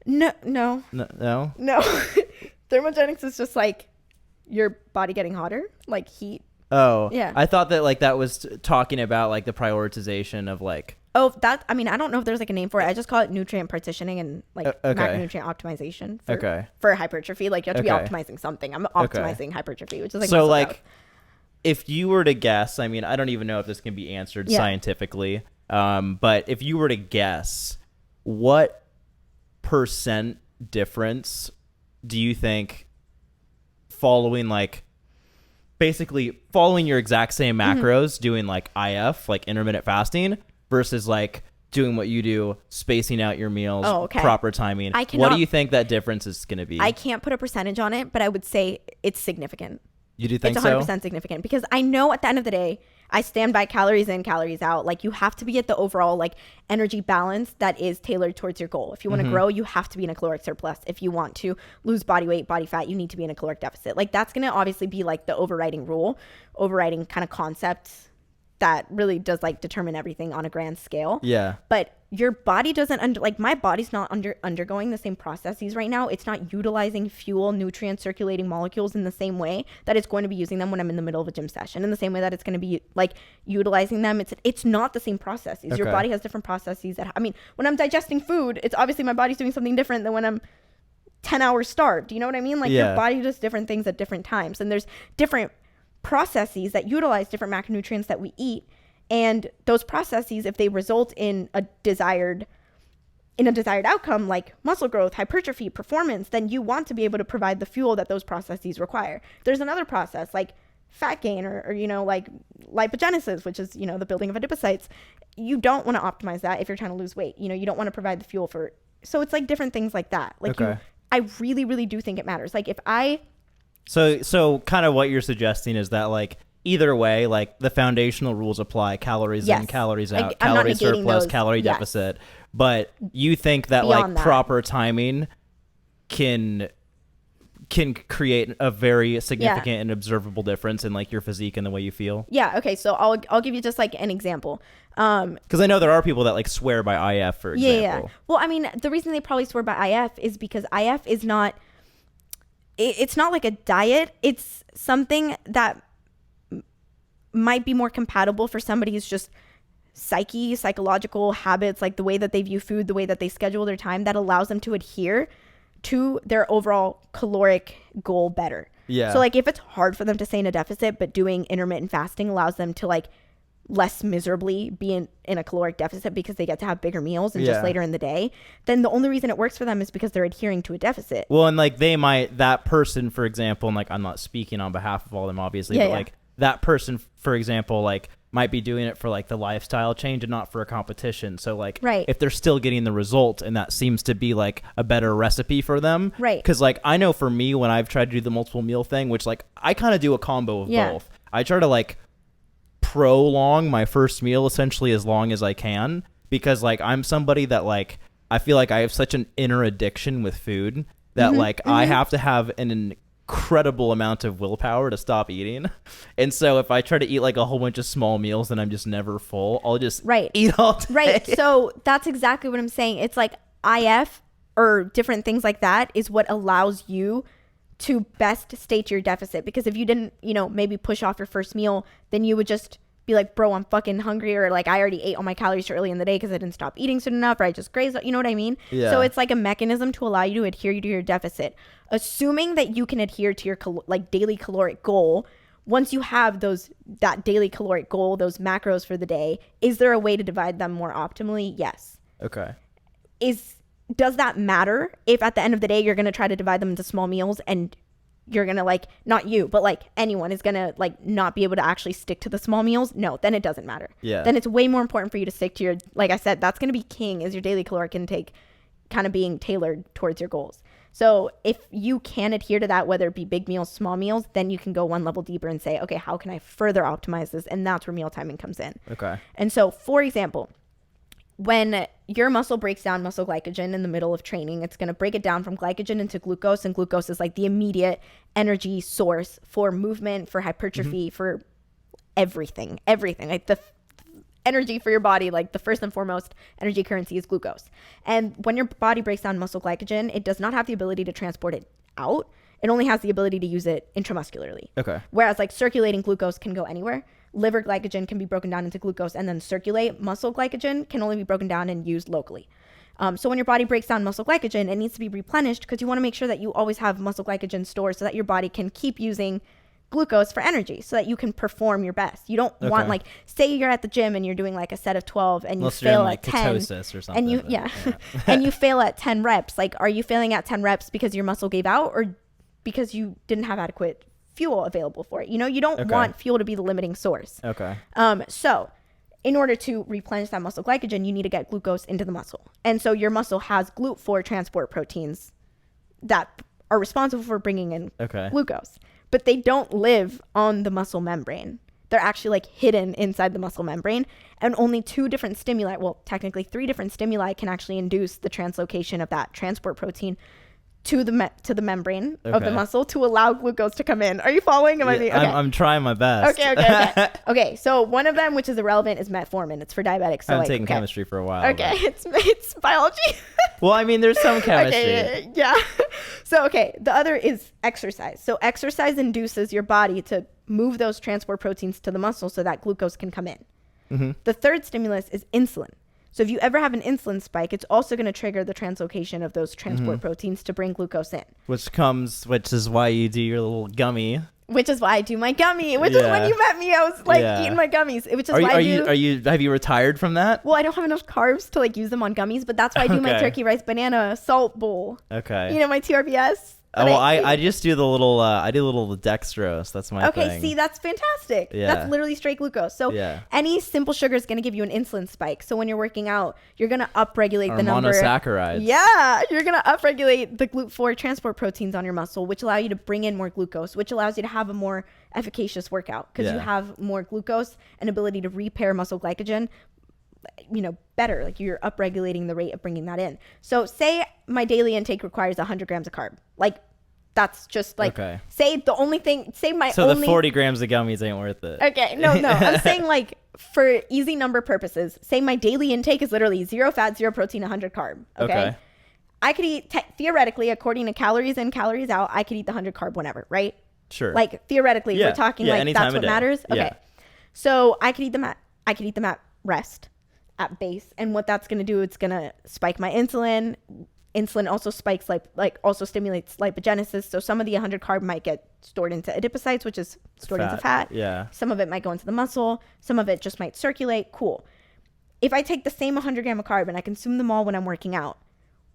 Speaker 2: No. Thermogenics is just like your body getting hotter, like heat.
Speaker 1: Oh,
Speaker 2: yeah.
Speaker 1: I thought that like that was talking about like the prioritization of like.
Speaker 2: Oh, that, I don't know if there's like a name for it. I just call it nutrient partitioning and like macronutrient optimization for hypertrophy. Like you have to be optimizing something. I'm optimizing hypertrophy, which is like
Speaker 1: so like growth. If you were to guess, I don't even know if this can be answered scientifically, but if you were to guess, what % difference do you think following like basically following your exact same macros, doing like IF, like intermittent fasting, versus like doing what you do, spacing out your meals, proper timing? What do you think that difference is going to be?
Speaker 2: I can't put a percentage on it, but I would say it's significant.
Speaker 1: You do think
Speaker 2: it's 100% significant, because I know at the end of the day, I stand by calories in, calories out. Like you have to be at the overall like energy balance that is tailored towards your goal. If you want to grow, you have to be in a caloric surplus. If you want to lose body weight, body fat, you need to be in a caloric deficit. Like that's going to obviously be like the overriding rule, overriding kind of concept that really does like determine everything on a grand scale.
Speaker 1: Yeah.
Speaker 2: But your body doesn't my body's not undergoing the same processes right now. It's not utilizing fuel, nutrient circulating molecules in the same way that it's going to be using them when I'm in the middle of a gym session, in the same way that it's going to be like utilizing them. It's not the same processes. Your body has different processes that, when I'm digesting food, it's obviously my body's doing something different than when I'm 10 hours starved. You know what I mean? Like your body does different things at different times, and there's different processes that utilize different macronutrients that we eat. And those processes, if they result in a desired outcome like muscle growth, hypertrophy, performance, then you want to be able to provide the fuel that those processes require. There's another process like fat gain or like lipogenesis, which is, the building of adipocytes. You don't want to optimize that if you're trying to lose weight. You don't want to provide the fuel for, so it's like different things like that. Like I really, really do think it matters. Like if
Speaker 1: So kind of what you're suggesting is that like either way, like the foundational rules apply: calories in, calories out, calorie surplus, calorie deficit. But you think that beyond like proper timing can create a very significant and observable difference in like your physique and the way you feel? Yeah.
Speaker 2: Okay. So I'll give you just like an example.
Speaker 1: Because I know there are people that like swear by IF, for example.
Speaker 2: Yeah. Well, the reason they probably swear by IF is because IF is not. It's not like a diet. It's something that might be more compatible for somebody who's just psychological habits, like the way that they view food, the way that they schedule their time, that allows them to adhere to their overall caloric goal better.
Speaker 1: Yeah.
Speaker 2: So like if it's hard for them to stay in a deficit, but doing intermittent fasting allows them to like less miserably be in a caloric deficit because they get to have bigger meals and just later in the day, then the only reason it works for them is because they're adhering to a deficit.
Speaker 1: Well, and like that person, for example, and like I'm not speaking on behalf of all of them, obviously, but like that person, for example, like might be doing it for like the lifestyle change and not for a competition. So like if they're still getting the result and that seems to be like a better recipe for them.
Speaker 2: Right.
Speaker 1: Because like I know for me, when I've tried to do the multiple meal thing, which like I kind of do a combo of both. I try to like prolong my first meal essentially as long as I can, because like I'm somebody that like I feel like I have such an inner addiction with food that like I have to have an incredible amount of willpower to stop eating. And so if I try to eat like a whole bunch of small meals and I'm just never full, I'll just eat all day.
Speaker 2: Right. So that's exactly what I'm saying. It's like IF or different things like that is what allows you to best state your deficit. Because if you didn't, you know, maybe push off your first meal, then you would just be like, bro, I'm fucking hungry, or like I already ate all my calories too early in the day because I didn't stop eating soon enough, or I just grazed, you know what I mean? Yeah. So it's like a mechanism to allow you to adhere to your deficit. Assuming that you can adhere to your like daily caloric goal, once you have that daily caloric goal, those macros for the day, is there a way to divide them more optimally? Yes.
Speaker 1: Okay.
Speaker 2: Does that matter if at the end of the day you're going to try to divide them into small meals and you're going to like, not you, but like anyone is going to like not be able to actually stick to the small meals? No, then it doesn't matter.
Speaker 1: Yeah.
Speaker 2: Then it's way more important for you to stick to your, like I said, that's going to be king, is your daily caloric intake kind of being tailored towards your goals. So if you can adhere to that, whether it be big meals, small meals, then you can go one level deeper and say, okay, how can I further optimize this? And that's where meal timing comes in.
Speaker 1: Okay.
Speaker 2: And so, for example, when your muscle breaks down muscle glycogen in the middle of training, it's going to break it down from glycogen into glucose. And glucose is like the immediate energy source for movement, for hypertrophy, for everything. Like the energy for your body, like the first and foremost energy currency is glucose. And when your body breaks down muscle glycogen, it does not have the ability to transport it out. It only has the ability to use it intramuscularly.
Speaker 1: Okay.
Speaker 2: Whereas like circulating glucose can go anywhere. Liver glycogen can be broken down into glucose and then circulate. Muscle glycogen can only be broken down and used locally. So when your body breaks down muscle glycogen, it needs to be replenished because you want to make sure that you always have muscle glycogen stored so that your body can keep using glucose for energy so that you can perform your best. You don't want, like, say you're at the gym and you're doing like a set of 12 and you fail at 10
Speaker 1: ketosis or something,
Speaker 2: and you and you fail at 10 reps. Like, are you failing at 10 reps because your muscle gave out or because you didn't have adequate fuel available for it? You know, you don't want fuel to be the limiting source.
Speaker 1: Okay.
Speaker 2: So in order to replenish that muscle glycogen, you need to get glucose into the muscle. And so your muscle has GLUT4 transport proteins that are responsible for bringing in glucose, but they don't live on the muscle membrane. They're actually like hidden inside the muscle membrane, and only 2 different stimuli, well, technically 3 different stimuli can actually induce the translocation of that transport protein to the membrane of the muscle to allow glucose to come in. Are you following?
Speaker 1: I'm trying my best.
Speaker 2: Okay. Okay, so one of them, which is irrelevant, is metformin. It's for diabetics. So
Speaker 1: I've taken chemistry for a while.
Speaker 2: Okay, it's biology.
Speaker 1: Well, I mean, there's some chemistry.
Speaker 2: Okay, yeah. So, the other is exercise. So exercise induces your body to move those transport proteins to the muscle so that glucose can come in. Mm-hmm. The third stimulus is insulin. So if you ever have an insulin spike, it's also going to trigger the translocation of those transport proteins to bring glucose in. Which
Speaker 1: is why you do your little gummy.
Speaker 2: Which is why I do my gummy. Which is when you met me, I was like eating my gummies. Which is
Speaker 1: have you retired from that?
Speaker 2: Well, I don't have enough carbs to like use them on gummies, but that's why I do my turkey rice banana salt bowl.
Speaker 1: Okay.
Speaker 2: You know, my TRBS.
Speaker 1: I just do the little dextrose. That's my thing.
Speaker 2: Okay, see, that's fantastic. Yeah. That's literally straight glucose. So any simple sugar is going to give you an insulin spike. So when you're working out, you're going to upregulate the number.
Speaker 1: Monosaccharides.
Speaker 2: Yeah, you're going to upregulate the GLUT4 transport proteins on your muscle, which allow you to bring in more glucose, which allows you to have a more efficacious workout because you have more glucose and ability to repair muscle glycogen, you know, better. Like, you're upregulating the rate of bringing that in. So say my daily intake requires 100 grams of carb. Like, that's just like, say the
Speaker 1: 40 grams of gummies ain't worth it.
Speaker 2: Okay, no. I'm saying, like, for easy number purposes, say my daily intake is literally 0 fat, 0 protein, 100 carb. Okay. I could eat, theoretically, according to calories in, calories out, I could eat the 100 carb whenever, right?
Speaker 1: Sure.
Speaker 2: Like, theoretically, we're talking like that's what matters. Okay. Yeah. So I could eat them at rest, at base, and what that's going to do, it's going to spike my insulin. Insulin also spikes also stimulates lipogenesis. So some of the 100 carb might get stored into adipocytes, which is stored into fat.
Speaker 1: Yeah.
Speaker 2: Some of it might go into the muscle. Some of it just might circulate. Cool. If I take the same 100 gram of carb and I consume them all when I'm working out,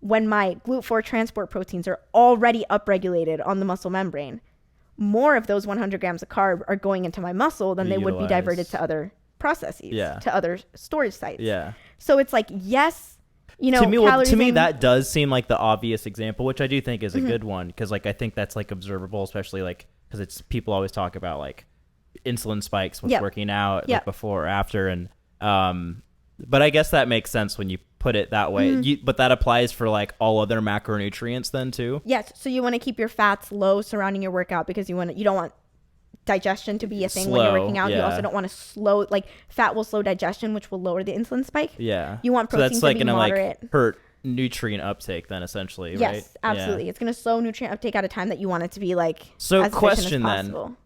Speaker 2: when my GLUT4 transport proteins are already upregulated on the muscle membrane, more of those 100 grams of carb are going into my muscle than they would be diverted to other processes, to other storage sites.
Speaker 1: Yeah.
Speaker 2: So it's like, yes, you know,
Speaker 1: to me that does seem like the obvious example, which I do think is a good one, because like I think that's like observable, especially like because it's people always talk about like insulin spikes with working out like before or after, and but I guess that makes sense when you put it that way. But that applies for like all other macronutrients then too.
Speaker 2: Yes. So you want to keep your fats low surrounding your workout, because you don't want digestion to be a thing when you're working out. You also don't want to slow, like fat will slow digestion, which will lower the insulin spike.
Speaker 1: Yeah.
Speaker 2: You want protein to be moderate.
Speaker 1: Like hurt nutrient uptake then essentially, right?
Speaker 2: Yes, absolutely. It's going to slow nutrient uptake at a time that you want it to be like
Speaker 1: so
Speaker 2: as
Speaker 1: question
Speaker 2: efficient as possible.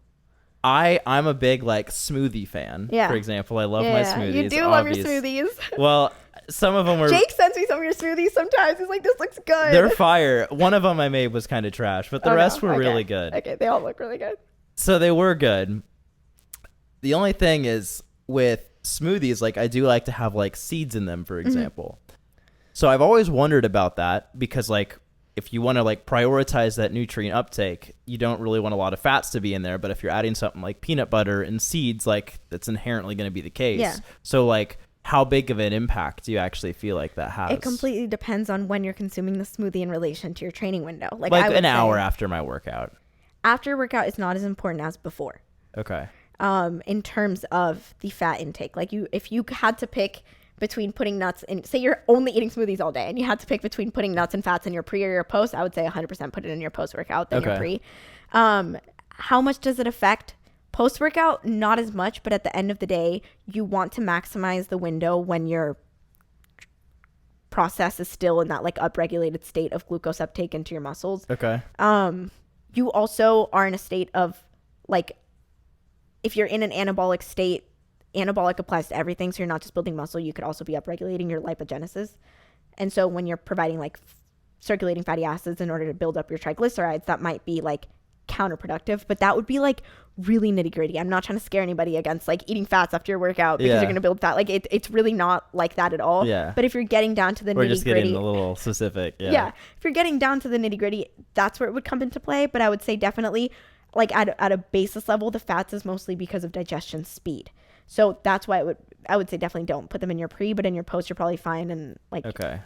Speaker 1: Then I'm a big like smoothie fan, for example. I love my smoothies.
Speaker 2: You do love your smoothies.
Speaker 1: Well, some of them were...
Speaker 2: Jake sends me some of your smoothies sometimes. He's like, this looks good.
Speaker 1: They're fire. One of them I made was kind of trash, but the rest were really good.
Speaker 2: Okay, they all look really good.
Speaker 1: So they were good. The only thing is with smoothies, like I do like to have like seeds in them, for example. So I've always wondered about that, because like if you want to like prioritize that nutrient uptake, you don't really want a lot of fats to be in there. But if you're adding something like peanut butter and seeds, like that's inherently going to be the case.
Speaker 2: Yeah.
Speaker 1: So like how big of an impact do you actually feel like that has?
Speaker 2: It completely depends on when you're consuming the smoothie in relation to your training window. Like
Speaker 1: an hour after my workout.
Speaker 2: After your workout is not as important as before.
Speaker 1: Okay.
Speaker 2: In terms of the fat intake, like if you had to pick between putting nuts in, say you're only eating smoothies all day and you had to pick between putting nuts and fats in your pre or your post, I would say 100% put it in your post workout than your pre. How much does it affect post workout? Not as much, but at the end of the day, you want to maximize the window when your process is still in that like upregulated state of glucose uptake into your muscles.
Speaker 1: Okay.
Speaker 2: You also are in a state of like, if you're in an anabolic state, anabolic applies to everything. So you're not just building muscle. You could also be upregulating your lipogenesis. And so when you're providing like circulating fatty acids in order to build up your triglycerides, that might be like counterproductive, but that would be like really nitty gritty. I'm not trying to scare anybody against like eating fats after your workout because you're going to build fat. Like it's really not like that at all.
Speaker 1: Yeah.
Speaker 2: But if you're getting down to the nitty gritty.
Speaker 1: We're just getting a little specific. Yeah.
Speaker 2: Yeah. If you're getting down to the nitty gritty, that's where it would come into play. But I would say definitely like at a basis level, the fats is mostly because of digestion speed. So that's why I would say definitely don't put them in your pre, but in your post, you're probably fine. And like,
Speaker 1: okay.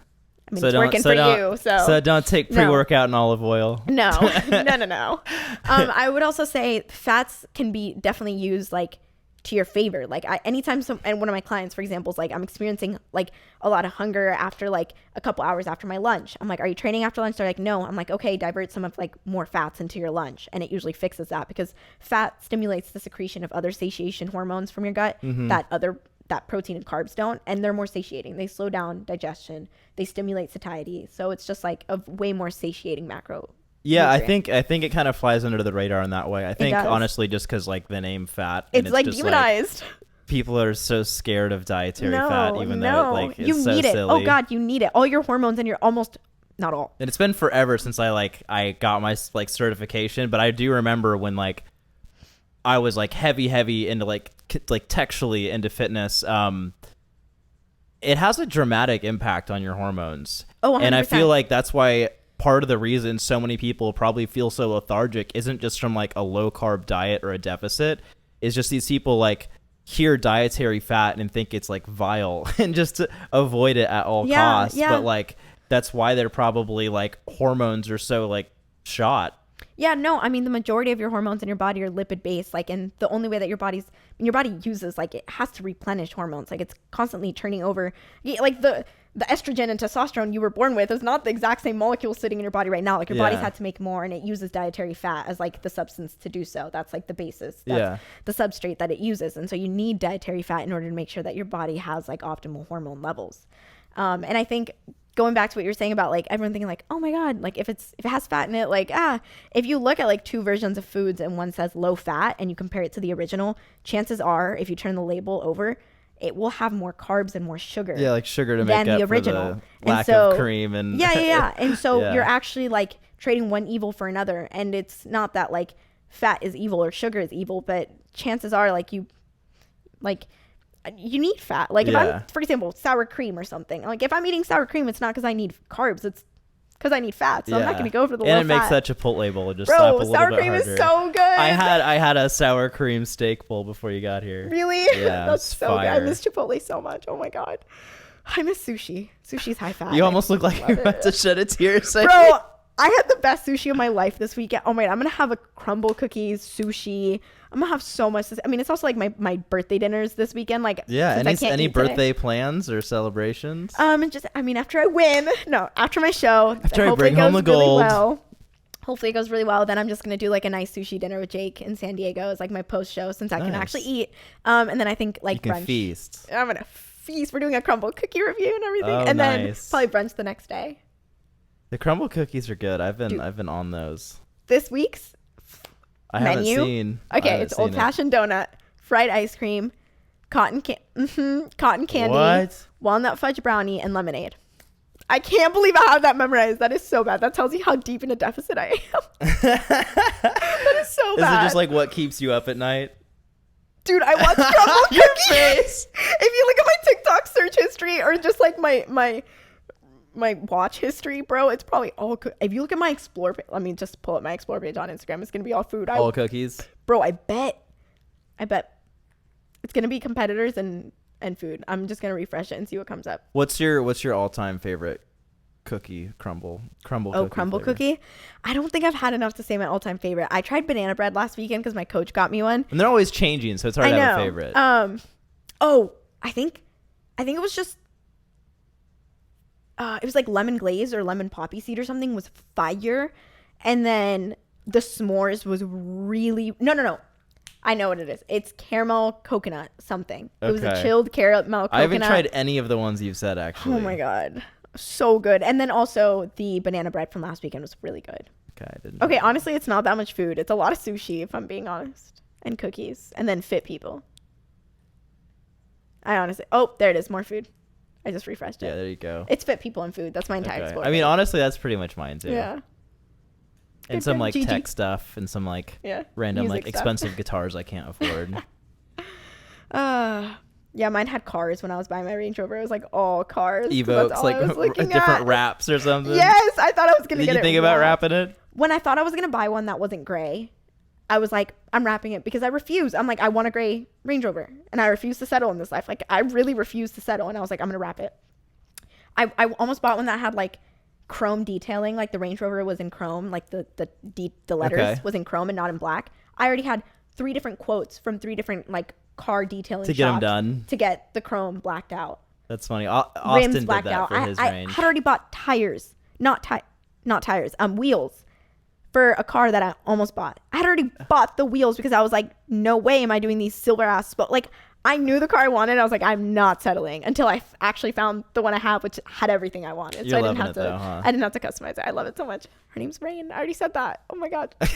Speaker 2: I mean, it's working for you.
Speaker 1: So don't take pre-workout and olive oil.
Speaker 2: No. I would also say fats can be definitely used like to your favor. Like anytime and one of my clients, for example, is like, I'm experiencing like a lot of hunger after like a couple hours after my lunch. I'm like, are you training after lunch? They're like, no. I'm like, okay, divert some of like more fats into your lunch. And it usually fixes that because fat stimulates the secretion of other satiation hormones from your gut that protein and carbs don't, and they're more satiating. They slow down digestion. They stimulate satiety. So it's just like a way more satiating macro.
Speaker 1: Yeah, nutrient. I think it kind of flies under the radar in that way. I think honestly, just because like the name fat,
Speaker 2: it's like demonized.
Speaker 1: Like, people are so scared of dietary fat, even though like it's so
Speaker 2: need it.
Speaker 1: silly.
Speaker 2: Oh God, you need it. All your hormones and you're almost not all.
Speaker 1: And it's been forever since I got my like certification, but I do remember when like I was like heavy into like textually into fitness. It has a dramatic impact on your hormones.
Speaker 2: Oh, 100%.
Speaker 1: And I feel like that's why part of the reason so many people probably feel so lethargic isn't just from like a low carb diet or a deficit. It's just these people like hear dietary fat and think it's like vile and just to avoid it at all costs. Yeah. But like that's why they're probably like hormones are so like shot.
Speaker 2: Yeah, no, I mean, the majority of your hormones in your body are lipid based, like, and the only way that your body uses, like, it has to replenish hormones. Like, it's constantly turning over, like the estrogen and testosterone you were born with is not the exact same molecule sitting in your body right now. Like, your body's had to make more, and it uses dietary fat as like the substance to do so. That's like the basis. That's the substrate that it uses. And so you need dietary fat in order to make sure that your body has like optimal hormone levels. And I think going back to what you're saying about like everyone thinking like, oh my God, like if it has fat in it, like, if you look at like two versions of foods and one says low fat and you compare it to the original, chances are if you turn the label over, it will have more carbs and more sugar.
Speaker 1: Yeah, like sugar to make up for the lack of cream and
Speaker 2: yeah. And so you're actually like trading one evil for another. And it's not that like fat is evil or sugar is evil, but chances are like you need fat. Like if I'm, for example, sour cream or something, like if I'm eating sour cream, it's not because I need carbs. It's because I need fat, so I'm not gonna go for the low fat.
Speaker 1: And it makes that Chipotle bowl just slap a little bit harder.
Speaker 2: Sour cream is so good.
Speaker 1: I had a sour cream steak bowl before you got here.
Speaker 2: Really?
Speaker 1: Yeah,
Speaker 2: that's so
Speaker 1: fire.
Speaker 2: good. I miss Chipotle so much. Oh my god, I miss sushi. Sushi's high fat.
Speaker 1: You almost look like you're about to shed a tear.
Speaker 2: Bro, I had the best sushi of my life this weekend. Oh my god, I'm gonna have a crumble cookies, sushi. I'm gonna have so much. I mean, it's also like my birthday dinners this weekend. Like,
Speaker 1: any birthday plans or celebrations?
Speaker 2: After I win, after my show,
Speaker 1: after I bring home the gold.
Speaker 2: Hopefully it goes really well. Then I'm just gonna do like a nice sushi dinner with Jake in San Diego as like my post show, since I can actually eat. And then I think like
Speaker 1: you
Speaker 2: brunch.
Speaker 1: Can feast.
Speaker 2: I'm gonna feast. We're doing a crumble cookie review and everything, and then probably brunch the next day.
Speaker 1: The crumble cookies are good. I've been on those.
Speaker 2: This week's menu.
Speaker 1: Haven't seen.
Speaker 2: Okay, it's old fashioned donut, fried ice cream, cotton candy, walnut fudge brownie, and lemonade. I can't believe I have that memorized. That is so bad. That tells you how deep in a deficit I am. That is so bad.
Speaker 1: Is it just like what keeps you up at night?
Speaker 2: Dude, I watch crumble cookies. If you look at my TikTok search history or just like my watch history, bro, it's probably all if you look at my explore page, let me just pull up my explore page on Instagram, it's gonna be all food.
Speaker 1: All cookies,
Speaker 2: bro. I bet it's gonna be competitors and food. I'm just gonna refresh it and see what comes up.
Speaker 1: What's your all-time favorite crumble
Speaker 2: cookie? I don't think I've had enough to say my all-time favorite. I tried banana bread last weekend because my coach got me one,
Speaker 1: and they're always changing, so it's hard to have a favorite.
Speaker 2: I think it was just it was like lemon glaze or lemon poppy seed or something was fire. And then the s'mores was really, no. I know what it is. It's caramel coconut something. Okay. It was a chilled caramel coconut.
Speaker 1: I haven't tried any of the ones you've said, actually.
Speaker 2: Oh my God. So good. And then also the banana bread from last weekend was really good. Okay, honestly, it's not that much food. It's a lot of sushi, if I'm being honest. And cookies. And then fit people. There it is. More food. I just refreshed it.
Speaker 1: Yeah, there you go.
Speaker 2: It's fit people and food. That's my entire explore.
Speaker 1: I mean, honestly, that's pretty much mine too.
Speaker 2: Yeah.
Speaker 1: And some like tech stuff and some like random like expensive guitars I can't afford.
Speaker 2: Yeah, mine had cars when I was buying my Range Rover. It was like all cars.
Speaker 1: Evokes like different wraps or something.
Speaker 2: Yes, I thought I was gonna get it.
Speaker 1: Did you think about wrapping it?
Speaker 2: When I thought I was gonna buy one that wasn't gray, I was like, I'm wrapping it because I refuse. I'm like, I want a gray Range Rover and I refuse to settle in this life. Like I really refuse to settle. And I was like, I'm going to wrap it. I almost bought one that had like chrome detailing. Like the Range Rover was in chrome. Like the letters was in chrome and not in black. I already had 3 different quotes from 3 different like car detailing
Speaker 1: to get them done.
Speaker 2: To get the chrome blacked out.
Speaker 1: That's funny. Austin
Speaker 2: rims blacked
Speaker 1: did that
Speaker 2: out.
Speaker 1: for his Range.
Speaker 2: I had already bought tires, not tires, wheels. For a car that I almost bought. I had already bought the wheels because I was like, no way am I doing these silver ass. But like, I knew the car I wanted. I was like, I'm not settling until I actually found the one I have, which had everything I wanted.
Speaker 1: You're loving it though, huh?
Speaker 2: I didn't have to customize it. I love it so much. Her name's Rain. I already said that. Oh my God. I'm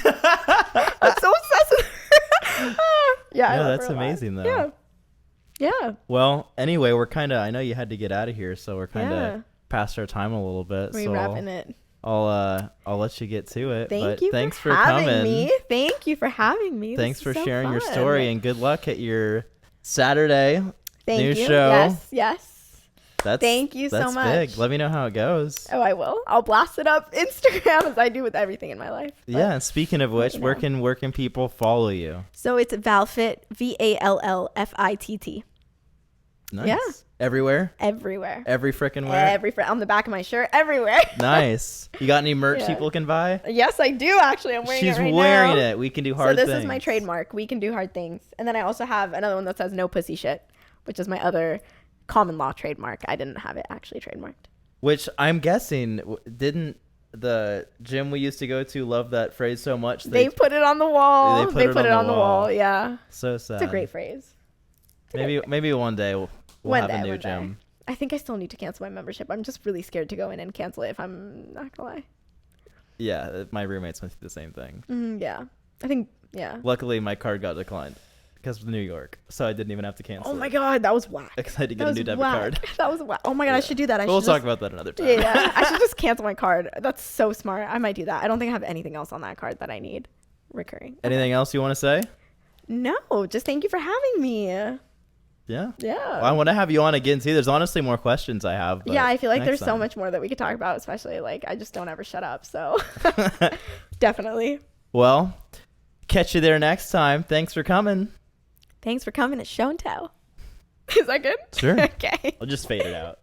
Speaker 2: so obsessed with her. Yeah,
Speaker 1: that's amazing though.
Speaker 2: Yeah.
Speaker 1: Well, anyway, I know you had to get out of here, so we're kind of past our time a little bit.
Speaker 2: We're wrapping it.
Speaker 1: I'll let you get to it.
Speaker 2: Thanks for having me. Thank you for having me.
Speaker 1: Thanks for sharing your story, and good luck at your Saturday new show.
Speaker 2: Yes. Thank you so much.
Speaker 1: That's big. Let me know how it goes.
Speaker 2: Oh, I will. I'll blast it up Instagram as I do with everything in my life.
Speaker 1: Yeah. And speaking of which, where can people follow you?
Speaker 2: So it's VallFitt, VallFitt.
Speaker 1: Nice.
Speaker 2: Yeah.
Speaker 1: Everywhere?
Speaker 2: Everywhere.
Speaker 1: Every frickin' where?
Speaker 2: On the back of my shirt. Everywhere.
Speaker 1: Nice. You got any merch people can buy?
Speaker 2: Yes, I do, actually. I'm wearing it right now.
Speaker 1: She's wearing it. We can do hard things.
Speaker 2: So this is my trademark. We can do hard things. And then I also have another one that says no pussy shit, which is my other common law trademark. I didn't have it actually trademarked.
Speaker 1: Which I'm guessing, didn't the gym we used to go to love that phrase so much?
Speaker 2: They put it on the wall. They put it on the wall. Yeah.
Speaker 1: So sad.
Speaker 2: It's a great phrase.
Speaker 1: Maybe one day we'll have a new gym.
Speaker 2: I think I still need to cancel my membership. I'm just really scared to go in and cancel it, if I'm not gonna lie.
Speaker 1: Yeah, my roommates went through the same thing.
Speaker 2: Yeah. I think, yeah.
Speaker 1: Luckily, my card got declined because of New York, so I didn't even have to cancel it.
Speaker 2: Oh my God, that was whack.
Speaker 1: Because I had to get a new debit card.
Speaker 2: That was whack. Oh my God, I should do that.
Speaker 1: We'll talk about that another time.
Speaker 2: Yeah, I should just cancel my card. That's so smart. I might do that. I don't think I have anything else on that card that I need recurring.
Speaker 1: Anything else you want to say?
Speaker 2: No, just thank you for having me.
Speaker 1: Yeah.
Speaker 2: Yeah.
Speaker 1: Well, I want to have you on again too. There's honestly more questions I have.
Speaker 2: Yeah, I feel like there's so much more that we could talk about, especially like I just don't ever shut up. So definitely.
Speaker 1: Well, catch you there next time. Thanks for coming.
Speaker 2: Thanks for coming to Show and Tell. Is that good?
Speaker 1: Sure.
Speaker 2: Okay.
Speaker 1: I'll just fade it out.